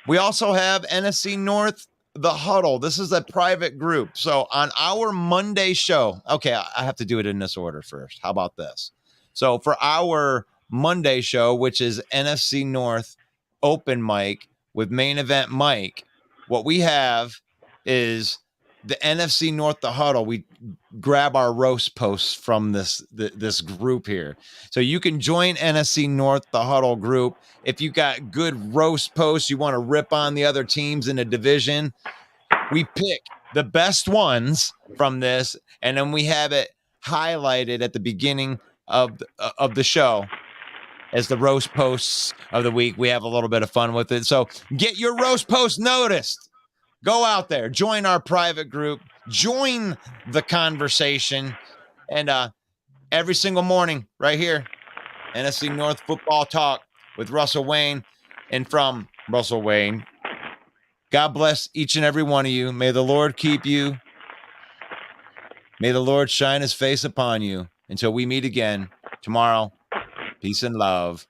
we also have NFC North, the Huddle. This is a private group. So on our Monday show, okay, I have to do it in this order first. How about this? So for our Monday show, which is NFC North Open Mic with Main Event Mike, what we have is the NFC North the Huddle. We grab our roast posts from this group here. So you can join NFC North the Huddle group if you got good roast posts, you want to rip on the other teams in a division. We pick the best ones from this, and then we have it highlighted at the beginning of the show as the roast posts of the week. We have a little bit of fun with it. So get your roast post noticed. Go out there, join our private group, join the conversation. And every single morning right here, NFC North Football Talk with Russell Wayne. And from Russell Wayne, God bless each and every one of you. May the Lord keep you. May the Lord shine his face upon you. Until we meet again tomorrow, peace and love.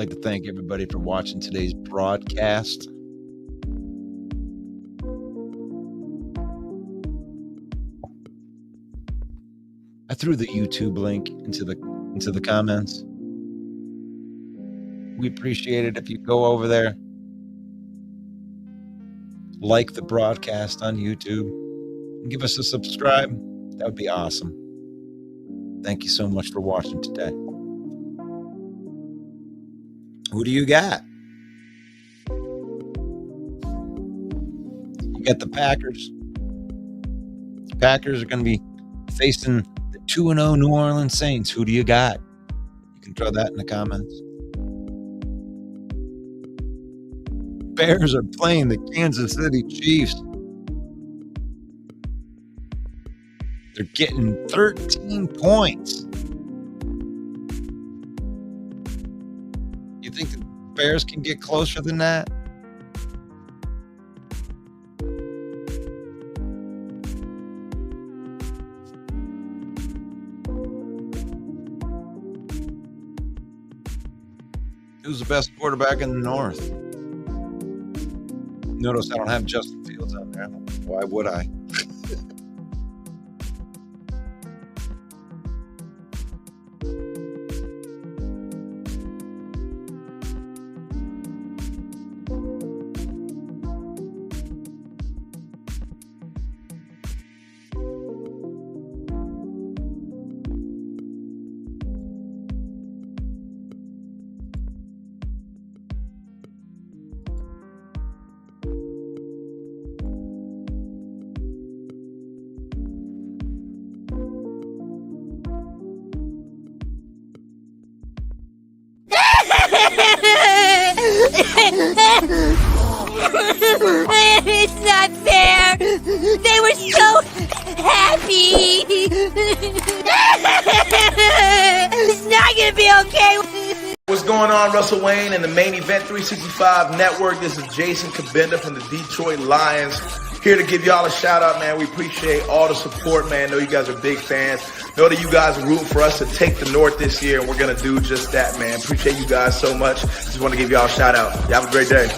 like to thank everybody for watching today's broadcast. I threw the YouTube link into the comments. We appreciate it if you go over there, like the broadcast on YouTube, and give us a subscribe. That would be awesome. Thank you so much for watching today. Who do you got? You got the Packers. The Packers are going to be facing the 2-0 New Orleans Saints. Who do you got? You can throw that in the comments. Bears are playing the Kansas City Chiefs. They're getting 13 points. You think the Bears can get closer than that? Who's the best quarterback in the North? Notice I don't have Justin Fields on there. Why would I? It's not fair. They were so happy. It's not gonna be okay. What's going on, Russell Wayne and the Main Event 365 Network? This is Jason Kabinda from the Detroit Lions. Here to give y'all a shout out, man. We appreciate all the support, man. Know you guys are big fans. Know that you guys are rooting for us to take the North this year, and we're going to do just that, man. Appreciate you guys so much. Just want to give y'all a shout out. Y'all have a great day.